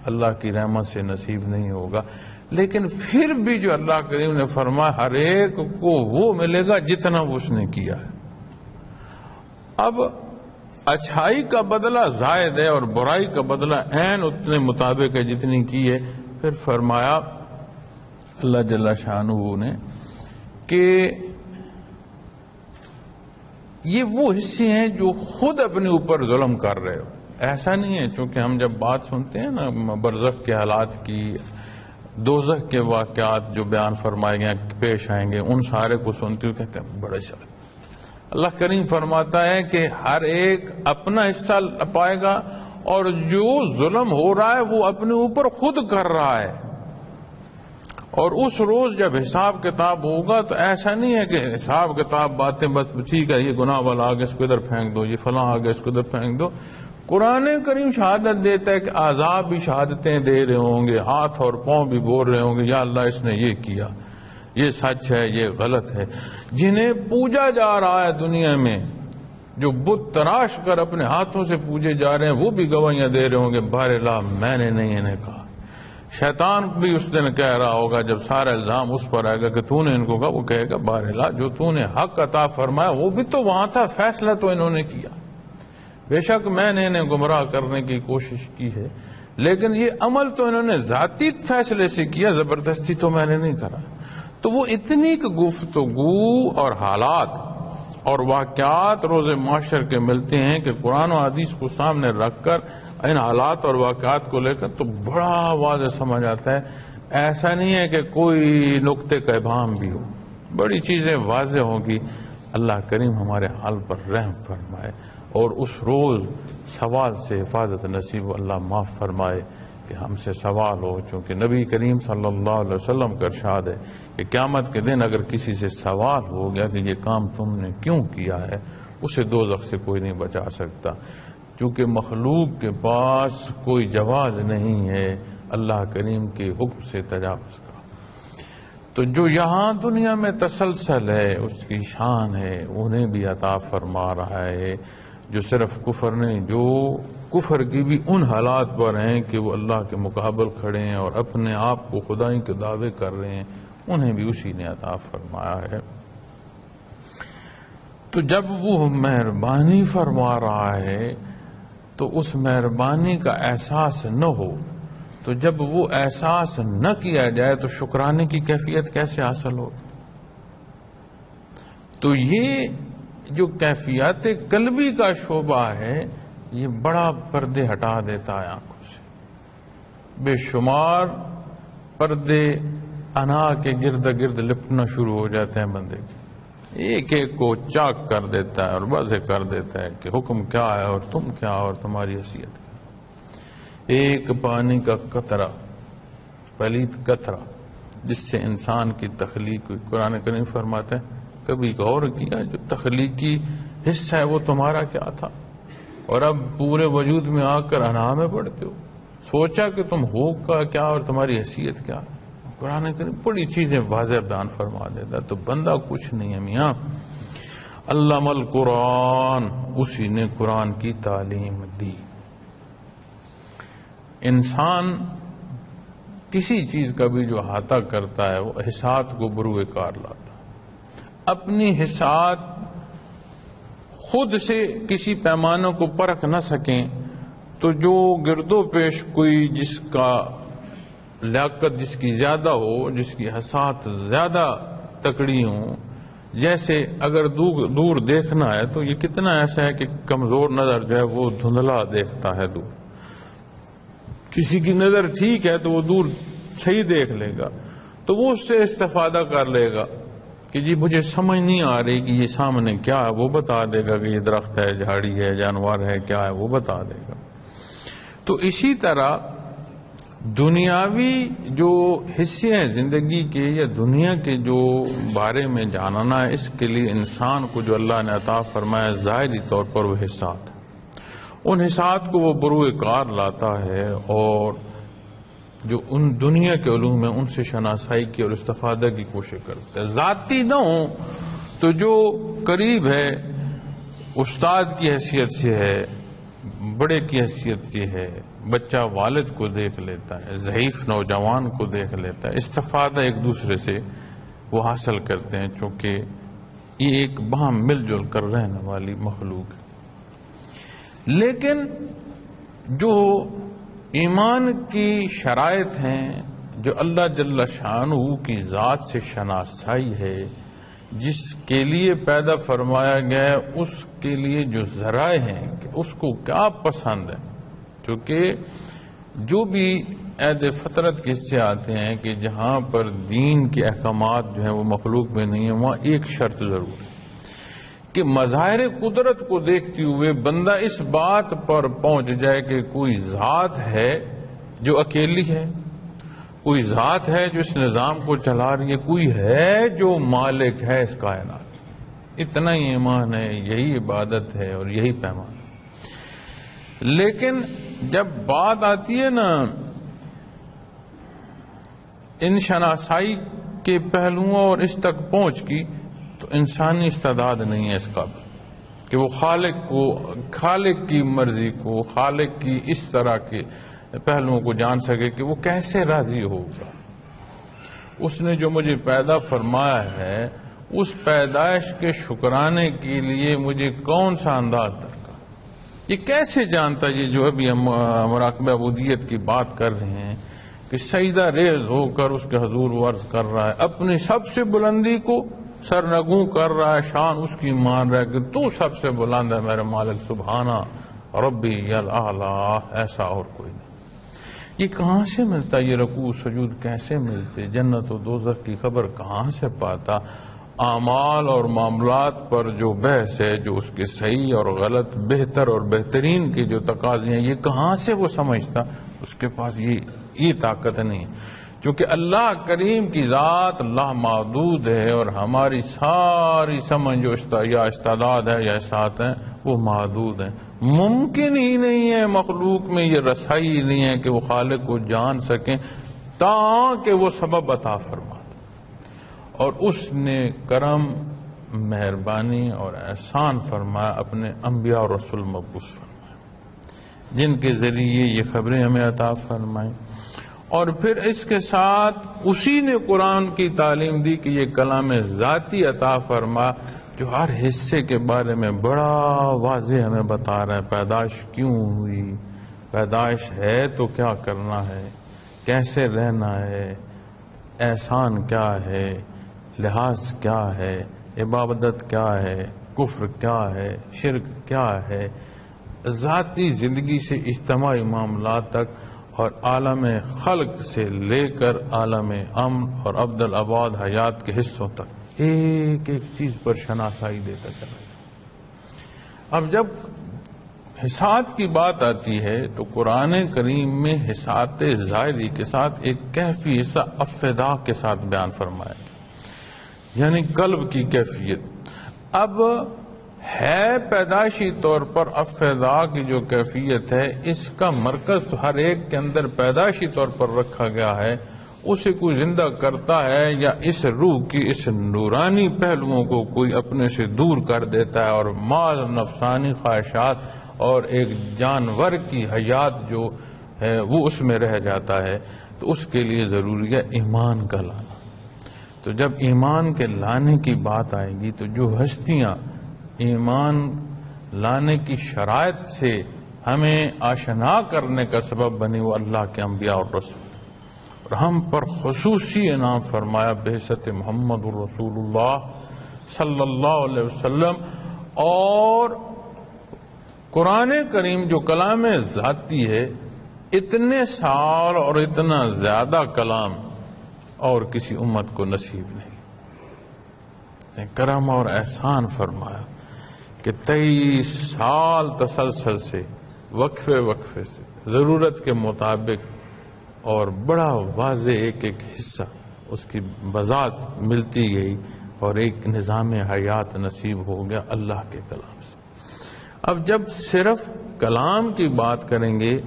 اللہ کی رحمت سے نصیب نہیں ہوگا۔ لیکن پھر بھی جو اللہ کریم نے فرمایا ہر ایک کو وہ ملے گا جتنا اس نے کیا ہے۔ اب اچھائی کا بدلہ زائد ہے اور برائی کا بدلہ عین اتنے مطابق ہے جتنی کی ہے۔ پھر فرمایا اللہ جل شانہ نے کہ یہ وہ حصے ہیں جو خود اپنے اوپر ظلم کر رہے ہو۔ ایسا نہیں ہے، چونکہ ہم جب بات سنتے ہیں نا برزخ کے حالات کی، دوزخ کے واقعات جو بیان فرمائے گئے پیش آئیں گے، ان سارے کو سنتے ہوئے کہتے ہیں بڑا شرط۔ اللہ کریم فرماتا ہے کہ ہر ایک اپنا حصہ پائے گا، اور جو ظلم ہو رہا ہے وہ اپنے اوپر خود کر رہا ہے۔ اور اس روز جب حساب کتاب ہوگا تو ایسا نہیں ہے کہ حساب کتاب باتیں بس ٹھیک ہے یہ گناہ والا آگے اس کو ادھر پھینک دو، یہ فلاں آگے اس کو ادھر پھینک دو۔ قرآن کریم شہادت دیتا ہے کہ اعضاء بھی شہادتیں دے رہے ہوں گے، ہاتھ اور پاؤں بھی بول رہے ہوں گے یا اللہ اس نے یہ کیا، یہ سچ ہے، یہ غلط ہے۔ جنہیں پوجا جا رہا ہے دنیا میں، جو بت تراش کر اپنے ہاتھوں سے پوجے جا رہے ہیں، وہ بھی گواہیاں دے رہے ہوں گے بہر اللہ میں نے نہیں انہیں کہا۔ شیطان بھی اس دن کہہ رہا ہوگا جب سارا الزام اس پر آئے گا کہ تو نے ان کو کہا، وہ کہے گا بہر اللہ جو تو نے حق عطا فرمایا وہ بھی تو وہاں تھا، فیصلہ تو انہوں نے کیا، بے شک میں نے انہیں گمراہ کرنے کی کوشش کی ہے، لیکن یہ عمل تو انہوں نے ذاتی فیصلے سے کیا، زبردستی تو میں نے نہیں کرا۔ تو وہ اتنی گفتگو اور حالات اور واقعات روز معاشر کے ملتے ہیں کہ قرآن و حدیث کو سامنے رکھ کر ان حالات اور واقعات کو لے کر تو بڑا واضح سمجھ آتا ہے۔ ایسا نہیں ہے کہ کوئی نقطے کا ابہام بھی ہو، بڑی چیزیں واضح ہوگی۔ اللہ کریم ہمارے حال پر رحم فرمائے اور اس روز سوال سے حفاظت نصیب اللہ معاف فرمائے کہ ہم سے سوال ہو، چونکہ نبی کریم صلی اللہ علیہ وسلم کا ارشاد ہے کہ قیامت کے دن اگر کسی سے سوال ہو گیا کہ یہ کام تم نے کیوں کیا ہے، اسے دوزخ سے کوئی نہیں بچا سکتا، کیونکہ مخلوق کے پاس کوئی جواز نہیں ہے اللہ کریم کے حکم سے تجاوز کا۔ تو جو یہاں دنیا میں تسلسل ہے اس کی شان ہے، انہیں بھی عطا فرما رہا ہے، جو صرف کفر نہیں، جو کفر کی بھی ان حالات پر ہیں کہ وہ اللہ کے مقابل کھڑے ہیں اور اپنے آپ کو خدائی کے دعوے کر رہے ہیں، انہیں بھی اسی نے عطا فرمایا ہے۔ تو جب وہ مہربانی فرما رہا ہے تو اس مہربانی کا احساس نہ ہو، تو جب وہ احساس نہ کیا جائے تو شکرانے کی کیفیت کیسے حاصل ہو؟ تو یہ جو کیفیت قلبی کا شعبہ ہے یہ بڑا پردے ہٹا دیتا ہے آنکھوں سے، بے شمار پردے انا کے گرد گرد لپٹنا شروع ہو جاتے ہیں بندے کے، ایک ایک کو چاک کر دیتا ہے اور واضح کر دیتا ہے کہ حکم کیا ہے اور تم کیا اور تمہاری حیثیت کیا۔ ایک پانی کا قطرہ، پلید قطرہ جس سے انسان کی تخلیق ہوئی، قرآن کریم فرماتے ہیں کبھی غور کیا جو تخلیقی حصہ ہے وہ تمہارا کیا تھا، اور اب پورے وجود میں آ کر انا میں پڑتے ہو، سوچا کہ تم ہو کا کیا اور تمہاری حیثیت کیا۔ قرآن کریم بڑی چیزیں واضح بیان فرما دیتا، تو بندہ کچھ نہیں ہے میاں، علم القرآن، اسی نے قرآن کی تعلیم دی۔ انسان کسی چیز کا بھی جو احاطہ کرتا ہے وہ حسات کو بروئے کار لاتا، اپنی حسات خود سے کسی پیمانوں کو پرکھ نہ سکیں تو جو گرد و پیش کوئی جس کا لیاقت جس کی زیادہ ہو، جس کی حساس زیادہ تکڑی ہوں، جیسے اگر دور دیکھنا ہے تو یہ کتنا ایسا ہے کہ کمزور نظر جو ہے وہ دھندلا دیکھتا ہے دور، کسی کی نظر ٹھیک ہے تو وہ دور صحیح دیکھ لے گا، تو وہ اس سے استفادہ کر لے گا کہ جی مجھے سمجھ نہیں آ رہی کہ یہ سامنے کیا ہے، وہ بتا دے گا کہ یہ درخت ہے، جھاڑی ہے، جانور ہے، کیا ہے، وہ بتا دے گا۔ تو اسی طرح دنیاوی جو حصے ہیں زندگی کے یا دنیا کے جو بارے میں جاننا ہے، اس کے لیے انسان کو جو اللہ نے عطا فرمایا ظاہری طور پر وہ حسات، ان حسات کو وہ بروئے کار لاتا ہے اور جو ان دنیا کے علوم ہیں ان سے شناسائی کی اور استفادہ کی کوشش کرتا ہے۔ ذاتی نہ ہو تو جو قریب ہے استاد کی حیثیت سے ہے، بڑے کی حیثیت سے ہے، بچہ والد کو دیکھ لیتا ہے، ضعیف نوجوان کو دیکھ لیتا ہے، استفادہ ایک دوسرے سے وہ حاصل کرتے ہیں، چونکہ یہ ایک باہم مل جل کر رہنے والی مخلوق ہے۔ لیکن جو ایمان کی شرائط ہیں، جو اللہ جل شانہ کی ذات سے شناسائی ہے، جس کے لیے پیدا فرمایا گیا ہے، اس کے لیے جو ذرائع ہیں کہ اس کو کیا پسند ہے، کیونکہ جو بھی عہد فطرت کس سے آتے ہیں کہ جہاں پر دین کے احکامات جو ہیں وہ مخلوق میں نہیں ہیں، وہاں ایک شرط ضرور ہے کہ مظاہر قدرت کو دیکھتے ہوئے بندہ اس بات پر پہنچ جائے کہ کوئی ذات ہے جو اکیلی ہے، کوئی ذات ہے جو اس نظام کو چلا رہی ہے، کوئی ہے جو مالک ہے اس کائنات۔ اتنا ہی ایمان ہے، یہی عبادت ہے اور یہی پیمان ہے۔ لیکن جب بات آتی ہے نا ان شناسائی کے پہلوؤں اور اس تک پہنچ کی، تو انسانی استعداد نہیں ہے اس کا کہ وہ خالق کی مرضی کو، خالق کی اس طرح کے پہلوؤں کو جان سکے کہ وہ کیسے راضی ہوگا۔ اس نے جو مجھے پیدا فرمایا ہے، اس پیدائش کے شکرانے کے لیے مجھے کون سا انداز درکار، یہ کیسے جانتا؟ یہ جو ابھی ہم مراقبہ عبودیت کی بات کر رہے ہیں کہ سجدہ ریز ہو کر اس کے حضور عرض کر رہا ہے، اپنی سب سے بلندی کو سرنگوں کر رہا ہے، شان اس کی مان رہا ہے کہ تو سب سے بلند ہے میرے مالک، سبحانہ ربی الاعلیٰ، ایسا اور کوئی نہیں۔ یہ کہاں سے ملتا؟ یہ رکوع سجود کیسے ملتے؟ جنت و دوزخ کی خبر کہاں سے پاتا؟ اعمال اور معاملات پر جو بحث ہے، جو اس کے صحیح اور غلط، بہتر اور بہترین کے جو تقاضے ہیں، یہ کہاں سے وہ سمجھتا؟ اس کے پاس یہ طاقت نہیں، کیونکہ اللہ کریم کی ذات اللہ معدود ہے اور ہماری ساری سمجھ جو یا استعداد ہے یا احساس ہیں وہ محدود ہیں۔ ممکن ہی نہیں ہے مخلوق میں یہ رسائی ہی نہیں ہے کہ وہ خالق کو جان سکیں تاکہ وہ سبب عطا فرما، اور اس نے کرم، مہربانی اور احسان فرمایا، اپنے انبیاء اور رسول مبعوث فرمایا جن کے ذریعے یہ خبریں ہمیں عطا فرمائیں، اور پھر اس کے ساتھ اسی نے قرآن کی تعلیم دی کہ یہ کلام ذاتی عطا فرما جو ہر حصے کے بارے میں بڑا واضح ہمیں بتا رہا ہے، پیدائش کیوں ہوئی، پیدائش ہے تو کیا کرنا ہے، کیسے رہنا ہے، احسان کیا ہے، لحاظ کیا ہے، عبادت کیا ہے، کفر کیا ہے، شرک کیا ہے، ذاتی زندگی سے اجتماعی معاملات تک اور عالم خلق سے لے کر عالم امن اور عبد العباد حیات کے حصوں تک ایک ایک چیز پر شناسائی دیتا چلا جائے۔ اب جب حسات کی بات آتی ہے تو قرآن کریم میں حسات ظاہری کے ساتھ ایک کیفی حصہ افدا کے ساتھ بیان فرمایا گیا، یعنی قلب کی کیفیت۔ اب ہے پیدائشی طور پر افدا کی جو کیفیت ہے، اس کا مرکز ہر ایک کے اندر پیدائشی طور پر رکھا گیا ہے، اسے کوئی زندہ کرتا ہے یا اس روح کی اس نورانی پہلوؤں کو کوئی اپنے سے دور کر دیتا ہے اور مال نفسانی خواہشات اور ایک جانور کی حیات جو ہے وہ اس میں رہ جاتا ہے، تو اس کے لیے ضروری ہے ایمان کا لانا۔ تو جب ایمان کے لانے کی بات آئے گی تو جو ہستیاں ایمان لانے کی شرائط سے ہمیں آشنا کرنے کا سبب بنی وہ اللہ کے انبیاء اور رسول، اور ہم پر خصوصی انعام فرمایا بعثت محمد الرسول اللہ صلی اللہ علیہ وسلم۔ اور قرآن کریم جو کلام ذاتی ہے، اتنے سال اور اتنا زیادہ کلام اور کسی امت کو نصیب نہیں۔ کرم اور احسان فرمایا کہ 23 سال تسلسل سے وقفے وقفے سے ضرورت کے مطابق اور بڑا واضح ایک ایک حصہ اس کی بذات ملتی گئی اور ایک نظام حیات نصیب ہو گیا اللہ کے کلام سے۔ اب جب صرف کلام کی بات کریں گے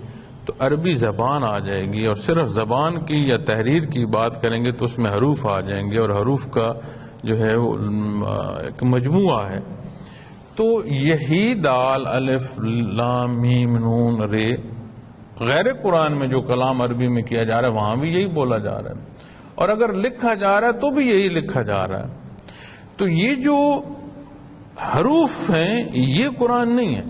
تو عربی زبان آ جائے گی، اور صرف زبان کی یا تحریر کی بات کریں گے تو اس میں حروف آ جائیں گے، اور حروف کا جو ہے وہ ایک مجموعہ ہے۔ تو یہی دال الف لام میم نون رے غیر قرآن میں جو کلام عربی میں کیا جا رہا ہے وہاں بھی یہی بولا جا رہا ہے، اور اگر لکھا جا رہا ہے تو بھی یہی لکھا جا رہا ہے۔ تو یہ جو حروف ہیں یہ قرآن نہیں ہے،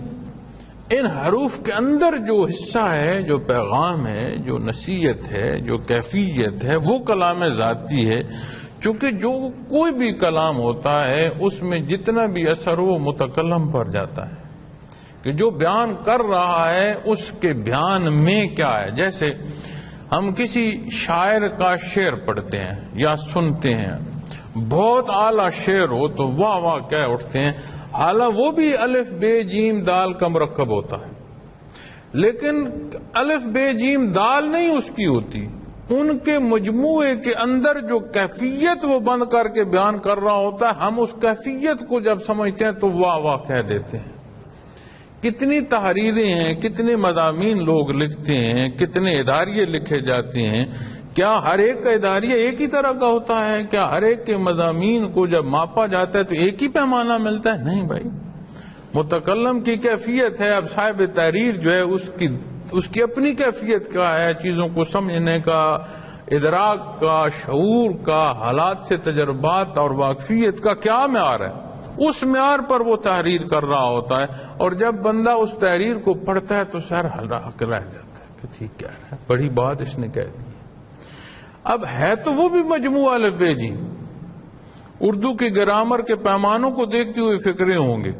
ان حروف کے اندر جو حصہ ہے، جو پیغام ہے، جو نصیحت ہے، جو کیفیت ہے، وہ کلام ذاتی ہے۔ چونکہ جو کوئی بھی کلام ہوتا ہے اس میں جتنا بھی اثر ہو وہ متکلم پر جاتا ہے، کہ جو بیان کر رہا ہے اس کے بیان میں کیا ہے۔ جیسے ہم کسی شاعر کا شعر پڑھتے ہیں یا سنتے ہیں، بہت اعلیٰ شعر ہو تو واہ واہ کہہ اٹھتے ہیں، حالانکہ وہ بھی الف بے جیم دال کا مرکب ہوتا ہے، لیکن الف بے جیم دال نہیں اس کی ہوتی، ان کے مجموعے کے اندر جو کیفیت وہ بند کر کے بیان کر رہا ہوتا ہے، ہم اس کیفیت کو جب سمجھتے ہیں تو واہ واہ کہہ دیتے ہیں۔ کتنی تحریریں ہیں، کتنے مضامین لوگ لکھتے ہیں، کتنے اداریے لکھے جاتے ہیں، کیا ہر ایک کا اداریہ ایک ہی طرح کا ہوتا ہے؟ کیا ہر ایک کے مضامین کو جب ماپا جاتا ہے تو ایک ہی پیمانہ ملتا ہے؟ نہیں بھائی، متکلم کی کیفیت ہے۔ اب صاحب تحریر جو ہے اس کی اپنی کیفیت کا ہے، چیزوں کو سمجھنے کا، ادراک کا، شعور کا، حالات سے تجربات اور واقفیت کا کیا معیار ہے، اس معیار پر وہ تحریر کر رہا ہوتا ہے۔ اور جب بندہ اس تحریر کو پڑھتا ہے تو سر ہلاک رہ جاتا ہے کہ ٹھیک کیا ہے، بڑی بات اس نے کہہ دی۔ اب ہے تو وہ بھی مجموعہ الف بے جیم، اردو کی گرامر کے پیمانوں کو دیکھتے ہوئے فکرے ہوں گے،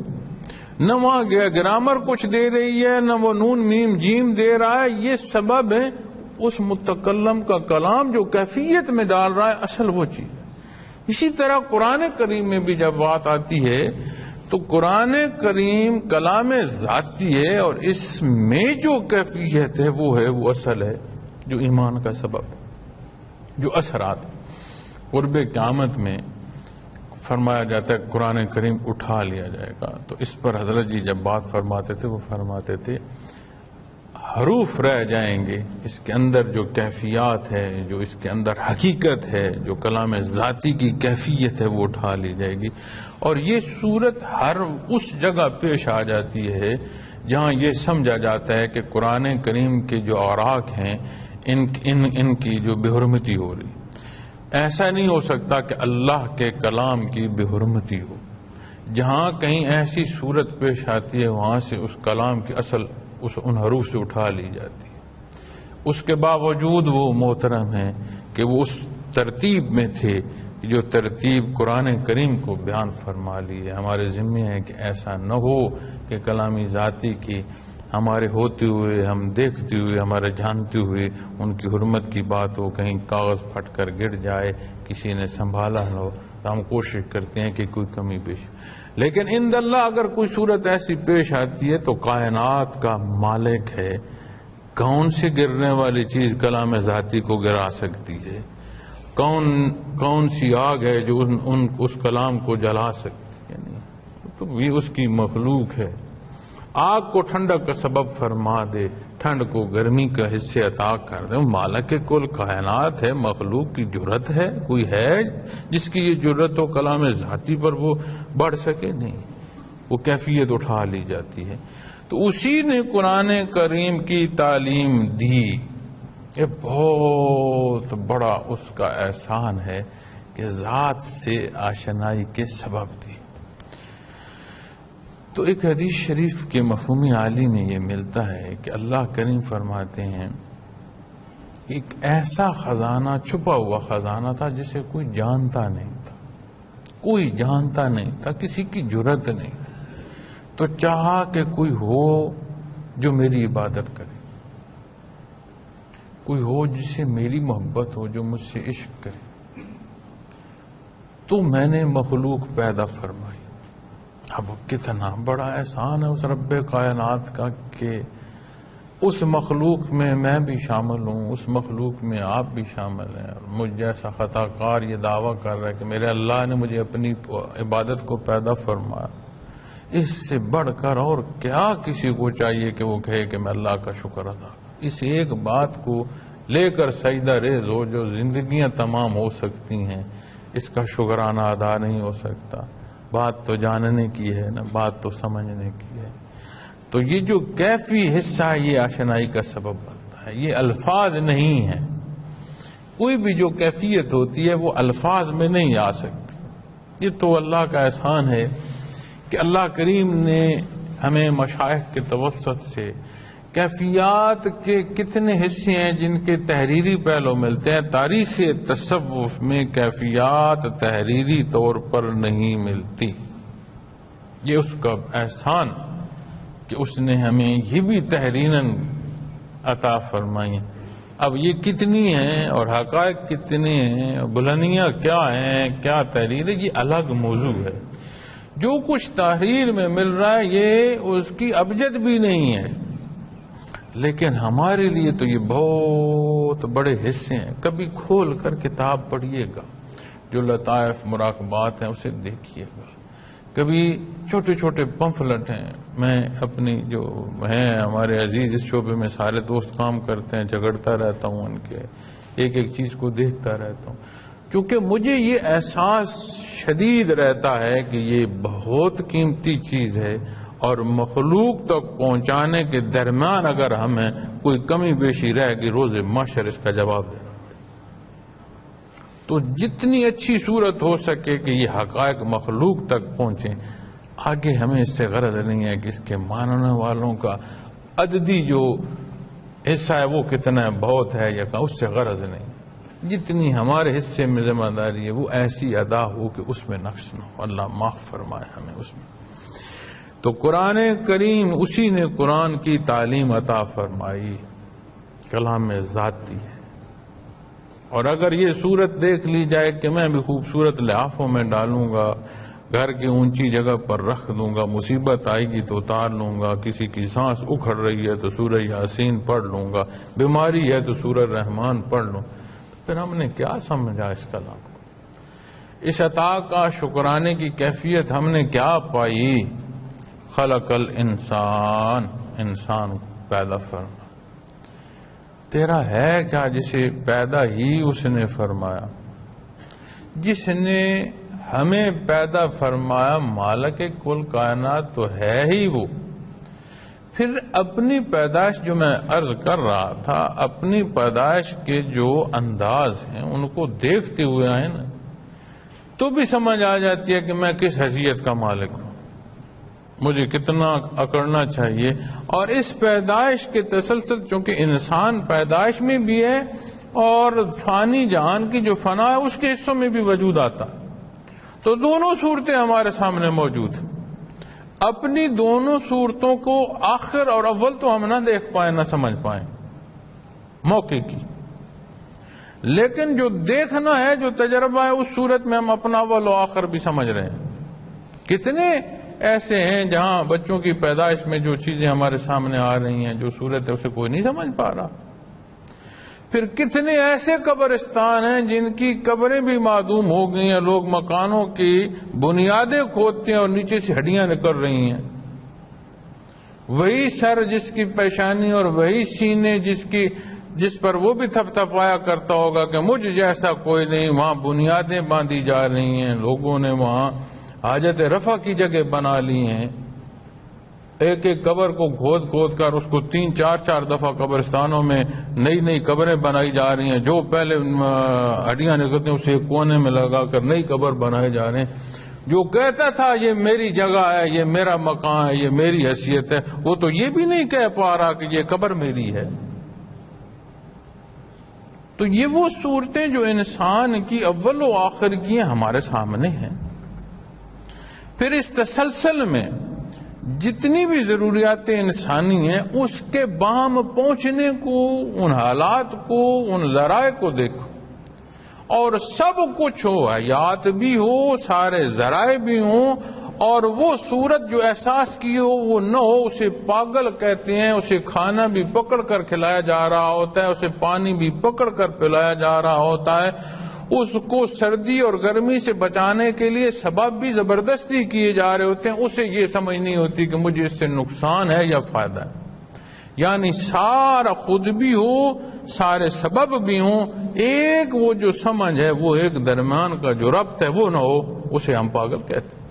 نہ وہاں گرامر کچھ دے رہی ہے، نہ وہ نون میم جیم دے رہا ہے۔ یہ سبب ہے اس متکلم کا کلام جو کیفیت میں ڈال رہا ہے، اصل وہ چیز۔ اسی طرح قرآن کریم میں بھی جب بات آتی ہے تو قرآن کریم کلام ذاتی ہے، اور اس میں جو کیفیت ہے وہ اصل ہے، جو ایمان کا سبب ہے، جو اثرات قرب قیامت میں فرمایا جاتا ہے قرآن کریم اٹھا لیا جائے گا۔ تو اس پر حضرت جی جب بات فرماتے تھے وہ فرماتے تھے حروف رہ جائیں گے، اس کے اندر جو کیفیات ہے، جو اس کے اندر حقیقت ہے، جو کلام ذاتی کی کیفیت ہے وہ اٹھا لی جائے گی۔ اور یہ صورت ہر اس جگہ پیش آ جاتی ہے جہاں یہ سمجھا جاتا ہے کہ قرآن کریم کے جو اوراق ہیں ان کی جو بے حرمتی ہو رہی۔ ایسا نہیں ہو سکتا کہ اللہ کے کلام کی بے حرمتی ہو۔ جہاں کہیں ایسی صورت پیش آتی ہے وہاں سے اس کلام کی اصل ان حروف سے اٹھا لی جاتی ہے۔ اس کے باوجود وہ محترم ہیں کہ وہ اس ترتیب میں تھے جو ترتیب قرآن کریم کو بیان فرما لی ہے۔ ہمارے ذمہ ہے کہ ایسا نہ ہو کہ کلامی ذاتی کی ہمارے ہوتے ہوئے، ہم دیکھتے ہوئے، ہمارے جانتے ہوئے ان کی حرمت کی بات ہو، کہیں کاغذ پھٹ کر گر جائے، کسی نے سنبھالا نہ ہو، تو ہم کوشش کرتے ہیں کہ کوئی کمی پیش۔ لیکن عند اللہ اگر کوئی صورت ایسی پیش آتی ہے تو کائنات کا مالک ہے، کون سی گرنے والی چیز کلام ذاتی کو گرا سکتی ہے؟ کون سی آگ ہے جو اس کلام کو جلا سکتی ہے؟ نہیں، تو بھی اس کی مخلوق ہے۔ آگ کو ٹھنڈک کا سبب فرما دے، ٹھنڈ کو گرمی کا حصے عطا کر دے، مالک کل کائنات ہے، مخلوق کی جرت ہے؟ کوئی ہے جس کی یہ جرت ہو کلام ذاتی پر وہ بڑھ سکے؟ نہیں، وہ کیفیت اٹھا لی جاتی ہے۔ تو اسی نے قرآن کریم کی تعلیم دی، یہ بہت بڑا اس کا احسان ہے کہ ذات سے آشنائی کے سبب دی۔ تو ایک حدیث شریف کے مفہوم عالی میں یہ ملتا ہے کہ اللہ کریم فرماتے ہیں ایک ایسا خزانہ، چھپا ہوا خزانہ تھا جسے کوئی جانتا نہیں تھا، کوئی جانتا نہیں تھا، کسی کی جرت نہیں، تو چاہا کہ کوئی ہو جو میری عبادت کرے، کوئی ہو جسے میری محبت ہو، جو مجھ سے عشق کرے، تو میں نے مخلوق پیدا فرمائی۔ اب کتنا بڑا احسان ہے اس رب کائنات کا کہ اس مخلوق میں بھی شامل ہوں، اس مخلوق میں آپ بھی شامل ہیں، اور مجھ جیسا خطا کار یہ دعویٰ کر رہا ہے کہ میرے اللہ نے مجھے اپنی عبادت کو پیدا فرمایا۔ اس سے بڑھ کر اور کیا کسی کو چاہیے کہ وہ کہے کہ میں اللہ کا شکر ادا کروں؟ اس ایک بات کو لے کر سجدہ ریز ہو جو زندگیاں تمام ہو سکتی ہیں، اس کا شکرانہ ادا نہیں ہو سکتا۔ بات تو جاننے کی ہے نا، بات تو سمجھنے کی ہے۔ تو یہ جو کیفی حصہ ہے یہ آشنائی کا سبب بنتا ہے، یہ الفاظ نہیں ہے۔ کوئی بھی جو کیفیت ہوتی ہے وہ الفاظ میں نہیں آ سکتی۔ یہ تو اللہ کا احسان ہے کہ اللہ کریم نے ہمیں مشائخ کے توسط سے کیفیات کے کتنے حصے ہیں جن کے تحریری پہلو ملتے ہیں۔ تاریخ تصوف میں کیفیات تحریری طور پر نہیں ملتی، یہ اس کا احسان کہ اس نے ہمیں یہ بھی تحریراً عطا فرمائی۔ اب یہ کتنی ہیں اور حقائق کتنے ہیں، بلندیاں کیا ہیں، کیا تحریر ہے، یہ الگ موضوع ہے۔ جو کچھ تحریر میں مل رہا ہے یہ اس کی ابجد بھی نہیں ہے، لیکن ہمارے لیے تو یہ بہت بڑے حصے ہیں۔ کبھی کھول کر کتاب پڑھیے گا، جو لطائف مراقبات ہیں اسے دیکھیے گا، کبھی چھوٹے چھوٹے پمفلٹ ہیں۔ میں اپنی جو ہیں ہمارے عزیز اس شعبے میں سارے دوست کام کرتے ہیں، جھگڑتا رہتا ہوں ان کے ایک ایک چیز کو دیکھتا رہتا ہوں، کیونکہ مجھے یہ احساس شدید رہتا ہے کہ یہ بہت قیمتی چیز ہے، اور مخلوق تک پہنچانے کے درمیان اگر ہمیں کوئی کمی بیشی رہ گی روز محشر اس کا جواب دینا پڑے۔ تو جتنی اچھی صورت ہو سکے کہ یہ حقائق مخلوق تک پہنچیں، آگے ہمیں اس سے غرض نہیں ہے کہ اس کے ماننے والوں کا عددی جو حصہ ہے وہ کتنا بہت ہے یا اس سے غرض نہیں۔ جتنی ہمارے حصے میں ذمہ داری ہے وہ ایسی ادا ہو کہ اس میں نقص نہ ہو، اللہ معاف فرمائے ہمیں اس میں۔ تو قرآن کریم اسی نے قرآن کی تعلیم عطا فرمائی، کلام ذاتی ہے۔ اور اگر یہ صورت دیکھ لی جائے کہ میں بھی خوبصورت لحافوں میں ڈالوں گا، گھر کی اونچی جگہ پر رکھ دوں گا، مصیبت آئے گی تو اتار لوں گا، کسی کی سانس اکھڑ رہی ہے تو سورہ یاسین پڑھ لوں گا، بیماری ہے تو سورہ رحمان پڑھ لوں، پھر ہم نے کیا سمجھا اس کلام کو؟ اس عطا کا شکرانے کی کیفیت ہم نے کیا پائی؟ خلق الانسان، انسان کو پیدا فرما، تیرا ہے کیا جسے پیدا ہی اس نے فرمایا؟ جس نے ہمیں پیدا فرمایا مالک کل کائنات تو ہے ہی وہ۔ پھر اپنی پیدائش جو میں عرض کر رہا تھا، اپنی پیدائش کے جو انداز ہیں ان کو دیکھتے ہوئے آئے نا تو بھی سمجھ آ جاتی ہے کہ میں کس حیثیت کا مالک ہوں، مجھے کتنا اکڑنا چاہیے۔ اور اس پیدائش کے تسلسل چونکہ انسان پیدائش میں بھی ہے اور فانی جہان کی جو فنا ہے اس کے حصوں میں بھی وجود آتا، تو دونوں صورتیں ہمارے سامنے موجود ہیں۔ اپنی دونوں صورتوں کو آخر اور اول تو ہم نہ دیکھ پائیں نہ سمجھ پائیں موقع کی، لیکن جو دیکھنا ہے، جو تجربہ ہے، اس صورت میں ہم اپنا اول و آخر بھی سمجھ رہے ہیں۔ کتنے ایسے ہیں جہاں بچوں کی پیدائش میں جو چیزیں ہمارے سامنے آ رہی ہیں، جو صورت ہے اسے کوئی نہیں سمجھ پا رہا۔ پھر کتنے ایسے قبرستان ہیں جن کی قبریں بھی معدوم ہو گئی ہیں، لوگ مکانوں کی بنیادیں کھودتے ہیں اور نیچے سے ہڈیاں نکل رہی ہیں۔ وہی سر جس کی پیشانی اور وہی سینے جس پر وہ بھی تھپ تھپایا کرتا ہوگا کہ مجھ جیسا کوئی نہیں، وہاں بنیادیں باندھی جا رہی ہیں، لوگوں نے وہاں حاجت رفع کی جگہ بنا لی ہیں۔ ایک ایک قبر کو کھود کھود کر اس کو 3-4 دفعہ قبرستانوں میں نئی قبریں بنائی جا رہی ہیں، جو پہلے ہڈیاں نکلتی ہیں اسے کونے میں لگا کر نئی قبر بنائے جا رہے ہیں۔ جو کہتا تھا یہ میری جگہ ہے، یہ میرا مکان ہے، یہ میری حیثیت ہے، وہ تو یہ بھی نہیں کہہ پا رہا کہ یہ قبر میری ہے۔ تو یہ وہ صورتیں جو انسان کی اول و آخر کی ہیں ہمارے سامنے ہیں۔ پھر اس تسلسل میں جتنی بھی ضروریات انسانی ہیں اس کے بام پہنچنے کو، ان حالات کو، ان ذرائع کو دیکھو، اور سب کچھ ہو، حیات بھی ہو، سارے ذرائع بھی ہوں، اور وہ صورت جو احساس کی ہو وہ نہ ہو، اسے پاگل کہتے ہیں۔ اسے کھانا بھی پکڑ کر کھلایا جا رہا ہوتا ہے، اسے پانی بھی پکڑ کر پلایا جا رہا ہوتا ہے، اس کو سردی اور گرمی سے بچانے کے لیے سبب بھی زبردستی کیے جا رہے ہوتے ہیں، اسے یہ سمجھ نہیں ہوتی کہ مجھے اس سے نقصان ہے یا فائدہ ہے۔ یعنی سارا خود بھی ہو، سارے سبب بھی ہوں، ایک وہ جو سمجھ ہے، وہ ایک درمیان کا جو ربط ہے وہ نہ ہو، اسے ہم پاگل کہتے ہیں۔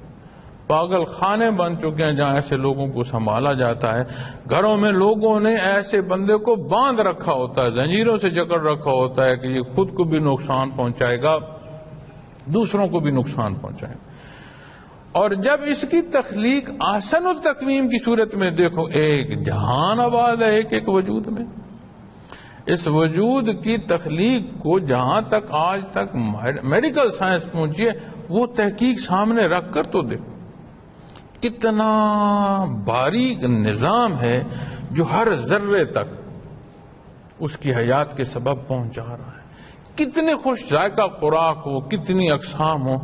پاگل خانے بن چکے ہیں جہاں ایسے لوگوں کو سنبھالا جاتا ہے۔ گھروں میں لوگوں نے ایسے بندے کو باندھ رکھا ہوتا ہے، زنجیروں سے جکڑ رکھا ہوتا ہے کہ یہ خود کو بھی نقصان پہنچائے گا، دوسروں کو بھی نقصان پہنچائے گا۔ اور جب اس کی تخلیق احسن التقویم کی صورت میں دیکھو، ایک جہان آباد ہے ایک وجود میں۔ اس وجود کی تخلیق کو جہاں تک آج تک میڈیکل سائنس پہنچی ہے، وہ تحقیق سامنے رکھ کر تو دیکھو کتنا باریک نظام ہے جو ہر ذرے تک اس کی حیات کے سبب پہنچا رہا ہے۔ کتنے خوش ذائقہ خوراک ہو، کتنی اقسام ہو،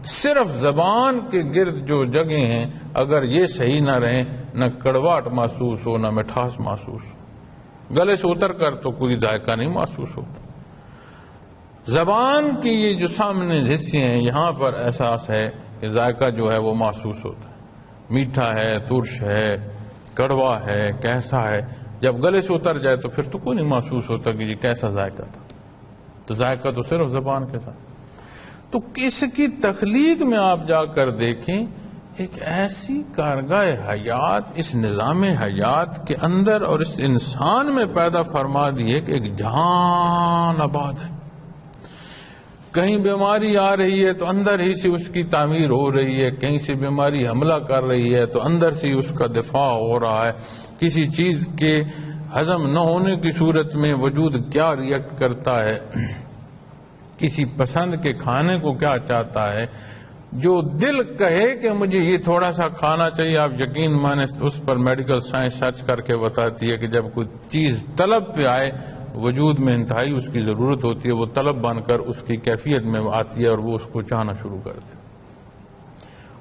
صرف زبان کے گرد جو جگہیں ہیں اگر یہ صحیح نہ رہیں، نہ کڑواہٹ محسوس ہو، نہ مٹھاس محسوس ہو، گلے سے اتر کر تو کوئی ذائقہ نہیں محسوس ہوتا۔ زبان کی یہ جو سامنے حصے ہیں، یہاں پر احساس ہے کہ ذائقہ جو ہے وہ محسوس ہوتا ہے، میٹھا ہے، ترش ہے، کڑوا ہے، کیسا ہے۔ جب گلے سے اتر جائے تو پھر تو کوئی نہیں محسوس ہوتا کہ یہ کیسا ذائقہ تھا۔ تو ذائقہ تو صرف زبان کے ساتھ۔ تو اس کی تخلیق میں آپ جا کر دیکھیں، ایک ایسی کارگاہ حیات اس نظام حیات کے اندر اور اس انسان میں پیدا فرما دی ہے کہ ایک جہان آباد ہے۔ کہیں بیماری آ رہی ہے تو اندر ہی سے اس کی تعمیر ہو رہی ہے، کہیں سے بیماری حملہ کر رہی ہے تو اندر سے اس کا دفاع ہو رہا ہے۔ کسی چیز کے ہضم نہ ہونے کی صورت میں وجود کیا ریئیکٹ کرتا ہے، کسی پسند کے کھانے کو کیا چاہتا ہے۔ جو دل کہے کہ مجھے یہ تھوڑا سا کھانا چاہیے، آپ یقین مانیں اس پر میڈیکل سائنس سرچ کر کے بتاتی ہے کہ جب کوئی چیز طلب پہ آئے، وجود میں انتہائی اس کی ضرورت ہوتی ہے، وہ طلب بن کر اس کی کیفیت میں آتی ہے اور وہ اس کو چاہنا شروع کر دے۔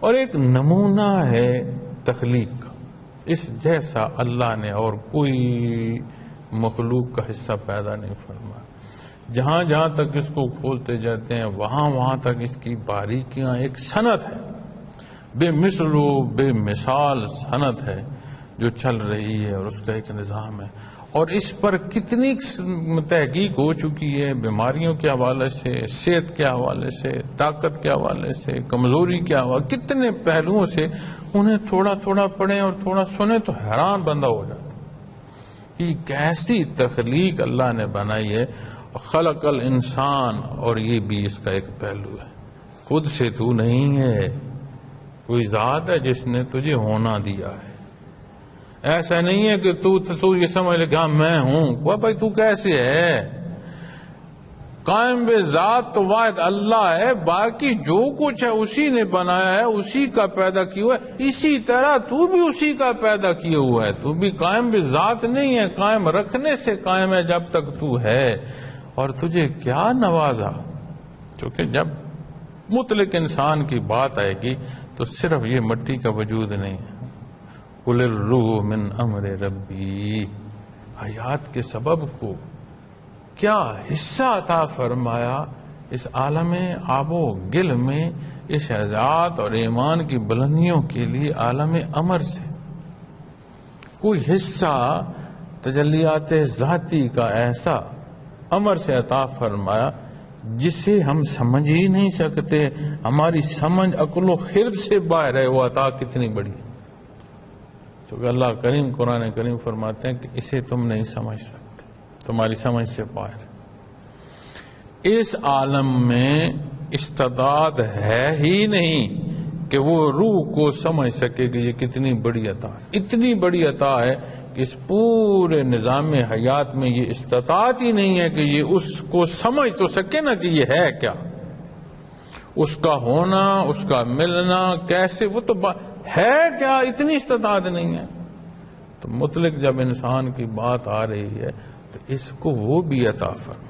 اور ایک نمونہ ہے تخلیق کا، اس جیسا اللہ نے اور کوئی مخلوق کا حصہ پیدا نہیں فرمایا۔ جہاں جہاں تک اس کو کھولتے جاتے ہیں وہاں تک اس کی باریکیاں، ایک صنعت ہے، بے مثل و بے مثال صنعت ہے جو چل رہی ہے، اور اس کا ایک نظام ہے۔ اور اس پر کتنی تحقیق ہو چکی ہے، بیماریوں کے حوالے سے، صحت کے حوالے سے، طاقت کے حوالے سے، کمزوری کے حوالے، کتنے پہلوؤں سے انہیں تھوڑا تھوڑا پڑھیں اور تھوڑا سنیں تو حیران بندہ ہو جاتا کہ کیسی تخلیق اللہ نے بنائی ہے۔ خلق الانسان، اور یہ بھی اس کا ایک پہلو ہے، خود سے تو نہیں ہے، کوئی ذات ہے جس نے تجھے ہونا دیا ہے۔ ایسا نہیں ہے کہ تو یہ سمجھ لے کہ ہاں میں ہوں، وہ بھائی تو کیسے ہے؟ قائم بے ذات تو واحد اللہ ہے، باقی جو کچھ ہے اسی نے بنایا ہے، اسی کا پیدا کیا ہوا ہے۔ اسی طرح تو بھی اسی کا پیدا کیا ہوا ہے، تو بھی قائم بے ذات نہیں ہے، قائم رکھنے سے قائم ہے جب تک تو ہے۔ اور تجھے کیا نوازا، کیونکہ جب مطلق انسان کی بات آئے گی تو صرف یہ مٹی کا وجود نہیں ہے۔ قُلِ الرُّوحُ مِنْ أَمْرِ رَبِّي، حیات کے سبب کو کیا حصہ عطا فرمایا اس عالم آب و گل میں، اس حیات اور ایمان کی بلندیوں کے لیے عالم امر سے کوئی حصہ تجلیات ذاتی کا ایسا امر سے عطا فرمایا جسے ہم سمجھ ہی نہیں سکتے، ہماری سمجھ عقل و خرد سے باہر ہے۔ وہ عطا کتنی بڑی ہے، کیونکہ اللہ کریم قرآن کریم فرماتے ہیں کہ اسے تم نہیں سمجھ سکتے، تمہاری سمجھ سے باہر ہے۔ اس عالم میں استعداد ہے ہی نہیں کہ وہ روح کو سمجھ سکے کہ یہ کتنی بڑی عطا ہے. اتنی بڑی عطا ہے کہ اس پورے نظام حیات میں یہ استطاعت ہی نہیں ہے کہ یہ اس کو سمجھ تو سکے نا کہ یہ ہے کیا، اس کا ہونا، اس کا ملنا کیسے، وہ تو ہے کیا، اتنی استطاعت نہیں ہے. تو مطلق جب انسان کی بات آ رہی ہے تو اس کو وہ بھی عطا فرمائے.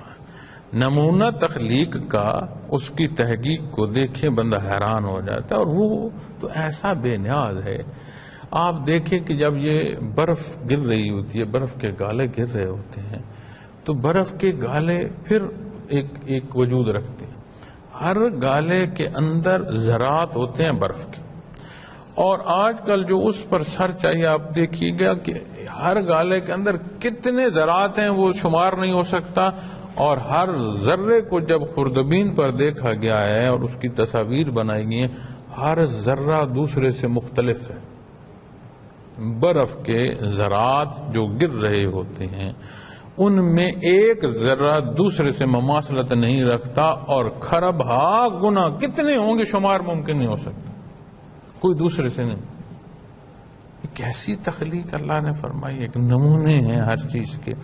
نمونہ تخلیق کا اس کی تحقیق کو دیکھیں بندہ حیران ہو جاتا ہے، اور وہ تو ایسا بے نیاز ہے. آپ دیکھیں کہ جب یہ برف گر رہی ہوتی ہے، برف کے گالے گر رہے ہوتے ہیں، تو برف کے گالے پھر ایک وجود رکھتے ہیں. ہر گالے کے اندر ذرات ہوتے ہیں برف کے، اور آج کل جو اس پر سر چاہیے آپ دیکھیے گا کہ ہر گالے کے اندر کتنے ذرات ہیں وہ شمار نہیں ہو سکتا. اور ہر ذرے کو جب خوردبین پر دیکھا گیا ہے اور اس کی تصاویر بنائی گئی ہیں، ہر ذرہ دوسرے سے مختلف ہے. برف کے ذرات جو گر رہے ہوتے ہیں ان میں ایک ذرہ دوسرے سے مماثلت نہیں رکھتا، اور کھرب ہا گنا کتنے ہوں گے شمار ممکن نہیں ہو سکتا، کوئی دوسرے سے نہیں. کیسی تخلیق اللہ نے فرمائی، ایک نمونے ہیں ہر چیز کے.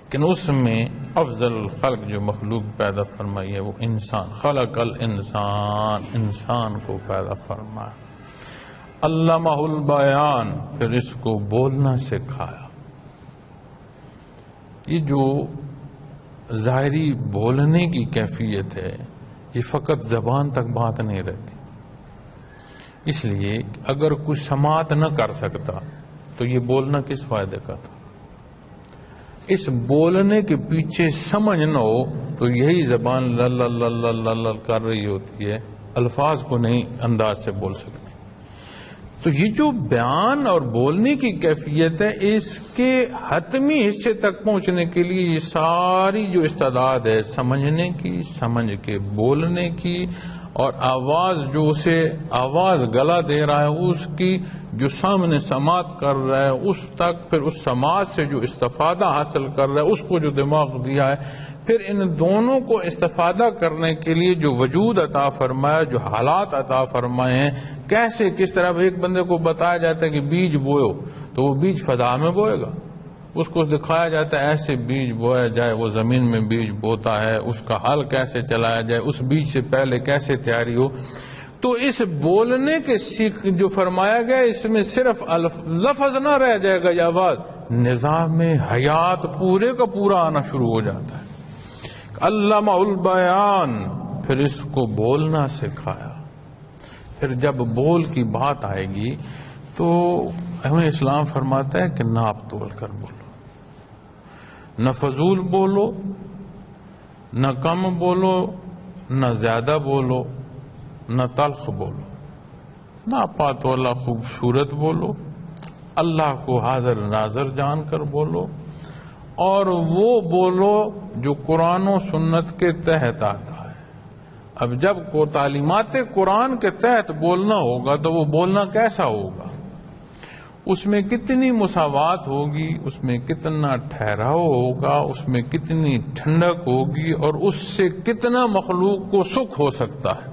لیکن اس میں افضل الخلق جو مخلوق پیدا فرمائی ہے وہ انسان. خلق الانسان، انسان کو پیدا فرمایا. علمہ البیان، پھر اس کو بولنا سکھایا. یہ جو ظاہری بولنے کی کیفیت ہے یہ فقط زبان تک بات نہیں رہتی. اس لیے اگر کوئی سماعت نہ کر سکتا تو یہ بولنا کس فائدے کا تھا. اس بولنے کے پیچھے سمجھ نہ ہو تو یہی زبان لل کر رہی ہوتی ہے، الفاظ کو نہیں انداز سے بول سکتی. تو یہ جو بیان اور بولنے کی کیفیت ہے اس کے حتمی حصے تک پہنچنے کے لیے یہ ساری جو استعداد ہے سمجھنے کی، سمجھ کے بولنے کی، اور آواز جو اسے آواز گلا دے رہا ہے اس کی جو سامنے سماعت کر رہا ہے اس تک، پھر اس سماعت سے جو استفادہ حاصل کر رہا ہے اس کو جو دماغ دیا ہے، پھر ان دونوں کو استفادہ کرنے کے لیے جو وجود عطا فرمایا، جو حالات عطا فرمائے ہیں، کیسے کس طرح ایک بندے کو بتایا جاتا ہے کہ بیج بوئو تو وہ بیج فضا میں بوئے گا، اس کو دکھایا جاتا ہے ایسے بیج بویا جائے، وہ زمین میں بیج بوتا ہے، اس کا حل کیسے چلایا جائے، اس بیج سے پہلے کیسے تیاری ہو. تو اس بولنے کے سیکھ جو فرمایا گیا اس میں صرف لفظ نہ رہ جائے گا، یہ آواز نظام حیات پورے کا پورا آنا شروع ہو جاتا ہے. علمہ البیان، پھر اس کو بولنا سکھایا. پھر جب بول کی بات آئے گی تو ہمیں اسلام فرماتا ہے کہ ناپ تول کر بولو، نہ فضول بولو، نہ کم بولو، نہ زیادہ بولو، نہ تلخ بولو، ناپا تولا خوبصورت بولو، اللہ کو حاضر ناظر جان کر بولو، اور وہ بولو جو قرآن و سنت کے تحت آتا ہے. اب جب کو تعلیمات قرآن کے تحت بولنا ہوگا تو وہ بولنا کیسا ہوگا، اس میں کتنی مساوات ہوگی، اس میں کتنا ٹھہراؤ ہوگا، اس میں کتنی ٹھنڈک ہوگی، اور اس سے کتنا مخلوق کو سکھ ہو سکتا ہے.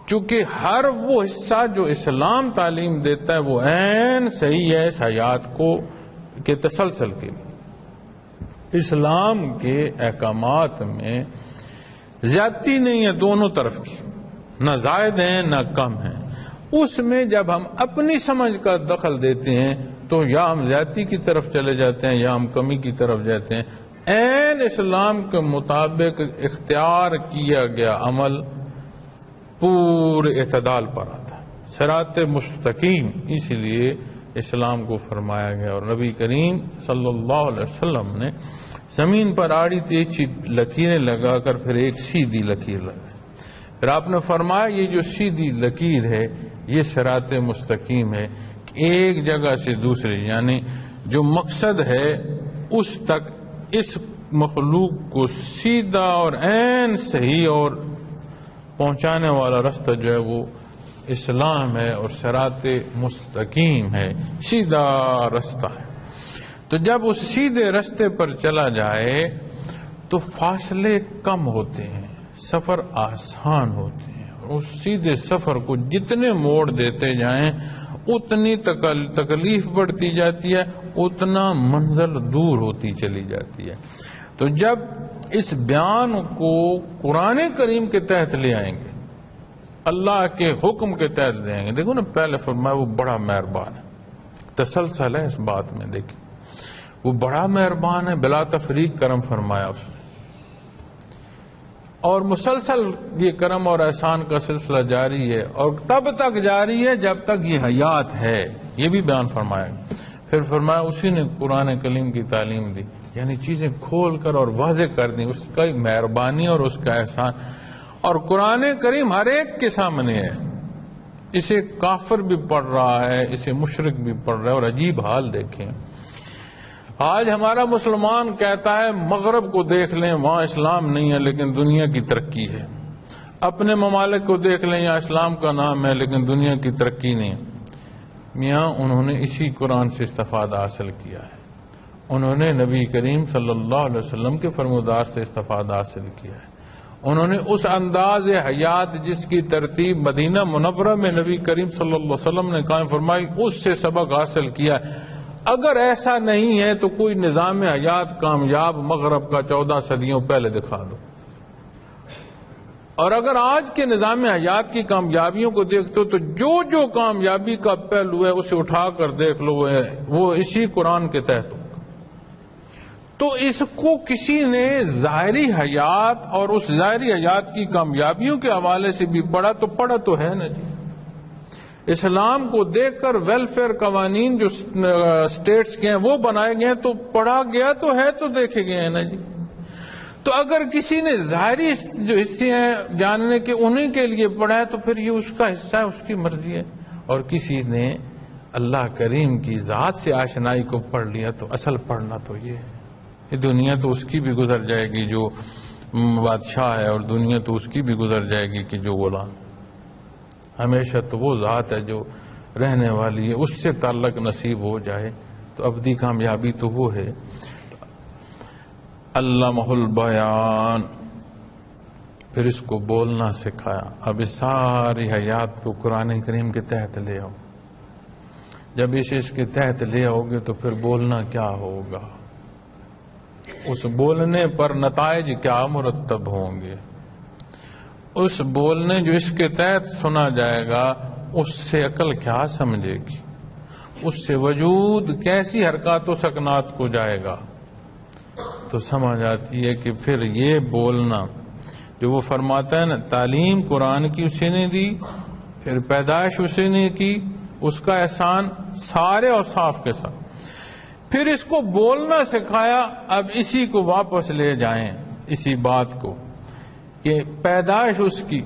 چونکہ ہر وہ حصہ جو اسلام تعلیم دیتا ہے وہ عین صحیح ہے اس حیات کو کے تسلسل کے لیے. اسلام کے احکامات میں زیادتی نہیں ہے دونوں طرف کی، نہ زائد ہیں نہ کم ہیں. اس میں جب ہم اپنی سمجھ کا دخل دیتے ہیں تو یا ہم زیادتی کی طرف چلے جاتے ہیں یا ہم کمی کی طرف جاتے ہیں. عین اسلام کے مطابق اختیار کیا گیا عمل پورے اعتدال پر آتا ہے، صراط مستقیم. اسی لیے اسلام کو فرمایا گیا، اور نبی کریم صلی اللہ علیہ وسلم نے زمین پر آڑی تیچی لکیریں لگا کر پھر ایک سیدھی لکیر لگائی. پھر آپ نے فرمایا یہ جو سیدھی لکیر ہے یہ صراط مستقیم ہے، ایک جگہ سے دوسرے، یعنی جو مقصد ہے اس تک اس مخلوق کو سیدھا اور عین صحیح اور پہنچانے والا راستہ جو ہے وہ اسلام ہے، اور صراط مستقیم ہے، سیدھا راستہ ہے. تو جب اس سیدھے راستے پر چلا جائے تو فاصلے کم ہوتے ہیں، سفر آسان ہوتے ہیں، اس سیدھے سفر کو جتنے موڑ دیتے جائیں اتنی تکلیف بڑھتی جاتی ہے، اتنا منزل دور ہوتی چلی جاتی ہے۔ تو جب اس بیان کو قرآن کریم کے تحت لے آئیں گے، اللہ کے حکم کے تحت لے آئیں گے، دیکھو نا پہلے فرمایا وہ بڑا مہربان ہے، تسلسل ہے اس بات میں، دیکھیں وہ بڑا مہربان ہے، بلا تفریق کرم فرمایا اس نے، اور مسلسل یہ کرم اور احسان کا سلسلہ جاری ہے، اور تب تک جاری ہے جب تک یہ حیات ہے، یہ بھی بیان فرمایا۔ پھر فرمایا اسی نے قرآن کریم کی تعلیم دی، یعنی چیزیں کھول کر اور واضح کر دی، اس کا مہربانی اور اس کا احسان۔ اور قرآن کریم ہر ایک کے سامنے ہے، اسے کافر بھی پڑھ رہا ہے، اسے مشرک بھی پڑھ رہا ہے، اور عجیب حال دیکھیں، آج ہمارا مسلمان کہتا ہے مغرب کو دیکھ لیں وہاں اسلام نہیں ہے لیکن دنیا کی ترقی ہے، اپنے ممالک کو دیکھ لیں یہاں اسلام کا نام ہے لیکن دنیا کی ترقی نہیں۔ میاں انہوں نے اسی قرآن سے استفادہ حاصل کیا ہے، انہوں نے نبی کریم صلی اللہ علیہ وسلم کے فرمودار سے استفادہ حاصل کیا ہے، انہوں نے اس انداز حیات جس کی ترتیب مدینہ منورہ میں نبی کریم صلی اللہ علیہ وسلم نے قائم فرمائی اس سے سبق حاصل کیا ہے۔ اگر ایسا نہیں ہے تو کوئی نظام حیات کامیاب مغرب کا 14 صدیوں پہلے دکھا دو، اور اگر آج کے نظام حیات کی کامیابیوں کو دیکھتے ہو تو جو کامیابی کا پہلو ہے اسے اٹھا کر دیکھ لو وہ اسی قرآن کے تحت ہوگا۔ تو اس کو کسی نے ظاہری حیات اور اس ظاہری حیات کی کامیابیوں کے حوالے سے بھی پڑھا تو ہے نا جی، اسلام کو دیکھ کر ویلفیئر قوانین جو سٹیٹس کے ہیں وہ بنائے گئے ہیں، تو پڑھا گیا تو ہے، تو دیکھے گئے ہیں نا جی۔ تو اگر کسی نے ظاہری جو حصے ہیں جاننے کے انہیں کے لیے پڑھا ہے تو پھر یہ اس کا حصہ ہے، اس کی مرضی ہے، اور کسی نے اللہ کریم کی ذات سے آشنائی کو پڑھ لیا تو اصل پڑھنا تو یہ ہے۔ یہ دنیا تو اس کی بھی گزر جائے گی جو بادشاہ ہے، اور دنیا تو اس کی بھی گزر جائے گی کہ جو غلام، ہمیشہ تو وہ ذات ہے جو رہنے والی ہے، اس سے تعلق نصیب ہو جائے تو ابدی کامیابی تو وہ ہے۔ علمہ البیان، پھر اس کو بولنا سکھایا۔ اب اس ساری حیات کو قرآن کریم کے تحت لے آؤ، جب اس کے تحت لے آؤ گے تو پھر بولنا کیا ہوگا، اس بولنے پر نتائج کیا مرتب ہوں گے، اس بولنے جو اس کے تحت سنا جائے گا اس سے عقل کیا سمجھے گی، اس سے وجود کیسی حرکات و سکنات کو جائے گا، تو سمجھ آتی ہے کہ پھر یہ بولنا جو وہ فرماتا ہے نا، تعلیم قرآن کی اسی نے دی، پھر پیدائش اسی نے کی، اس کا احسان سارے اوصاف کے ساتھ، پھر اس کو بولنا سکھایا۔ اب اسی کو واپس لے جائیں، اسی بات کو کہ پیدائش اس کی،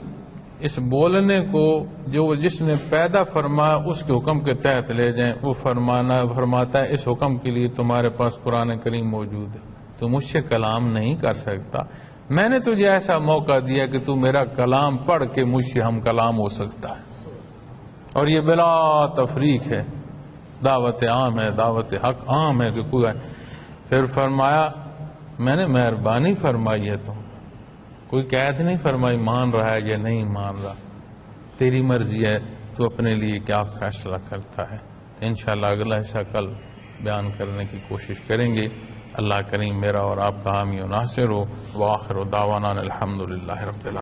اس بولنے کو جو جس نے پیدا فرمایا اس کے حکم کے تحت لے جائیں۔ وہ فرماتا ہے اس حکم کے لیے تمہارے پاس قرآن کریم موجود ہے، تو مجھ سے کلام نہیں کر سکتا، میں نے تجھے ایسا موقع دیا کہ تو میرا کلام پڑھ کے مجھ سے ہم کلام ہو سکتا ہے، اور یہ بلا تفریق ہے، دعوت عام ہے، دعوت حق عام ہے کہ کوئی ہے۔ پھر فرمایا میں نے مہربانی فرمائی ہے، تم کوئی قید نہیں فرمائی مان رہا ہے یا نہیں مان رہا، تیری مرضی ہے، تو اپنے لیے کیا فیصلہ کرتا ہے۔ انشاءاللہ اگلا حصہ کل بیان کرنے کی کوشش کریں گے۔ اللہ کریم میرا اور آپ کا حامی و ناصر ہو۔ وآخر دعوانا الحمدللہ رب العالمین۔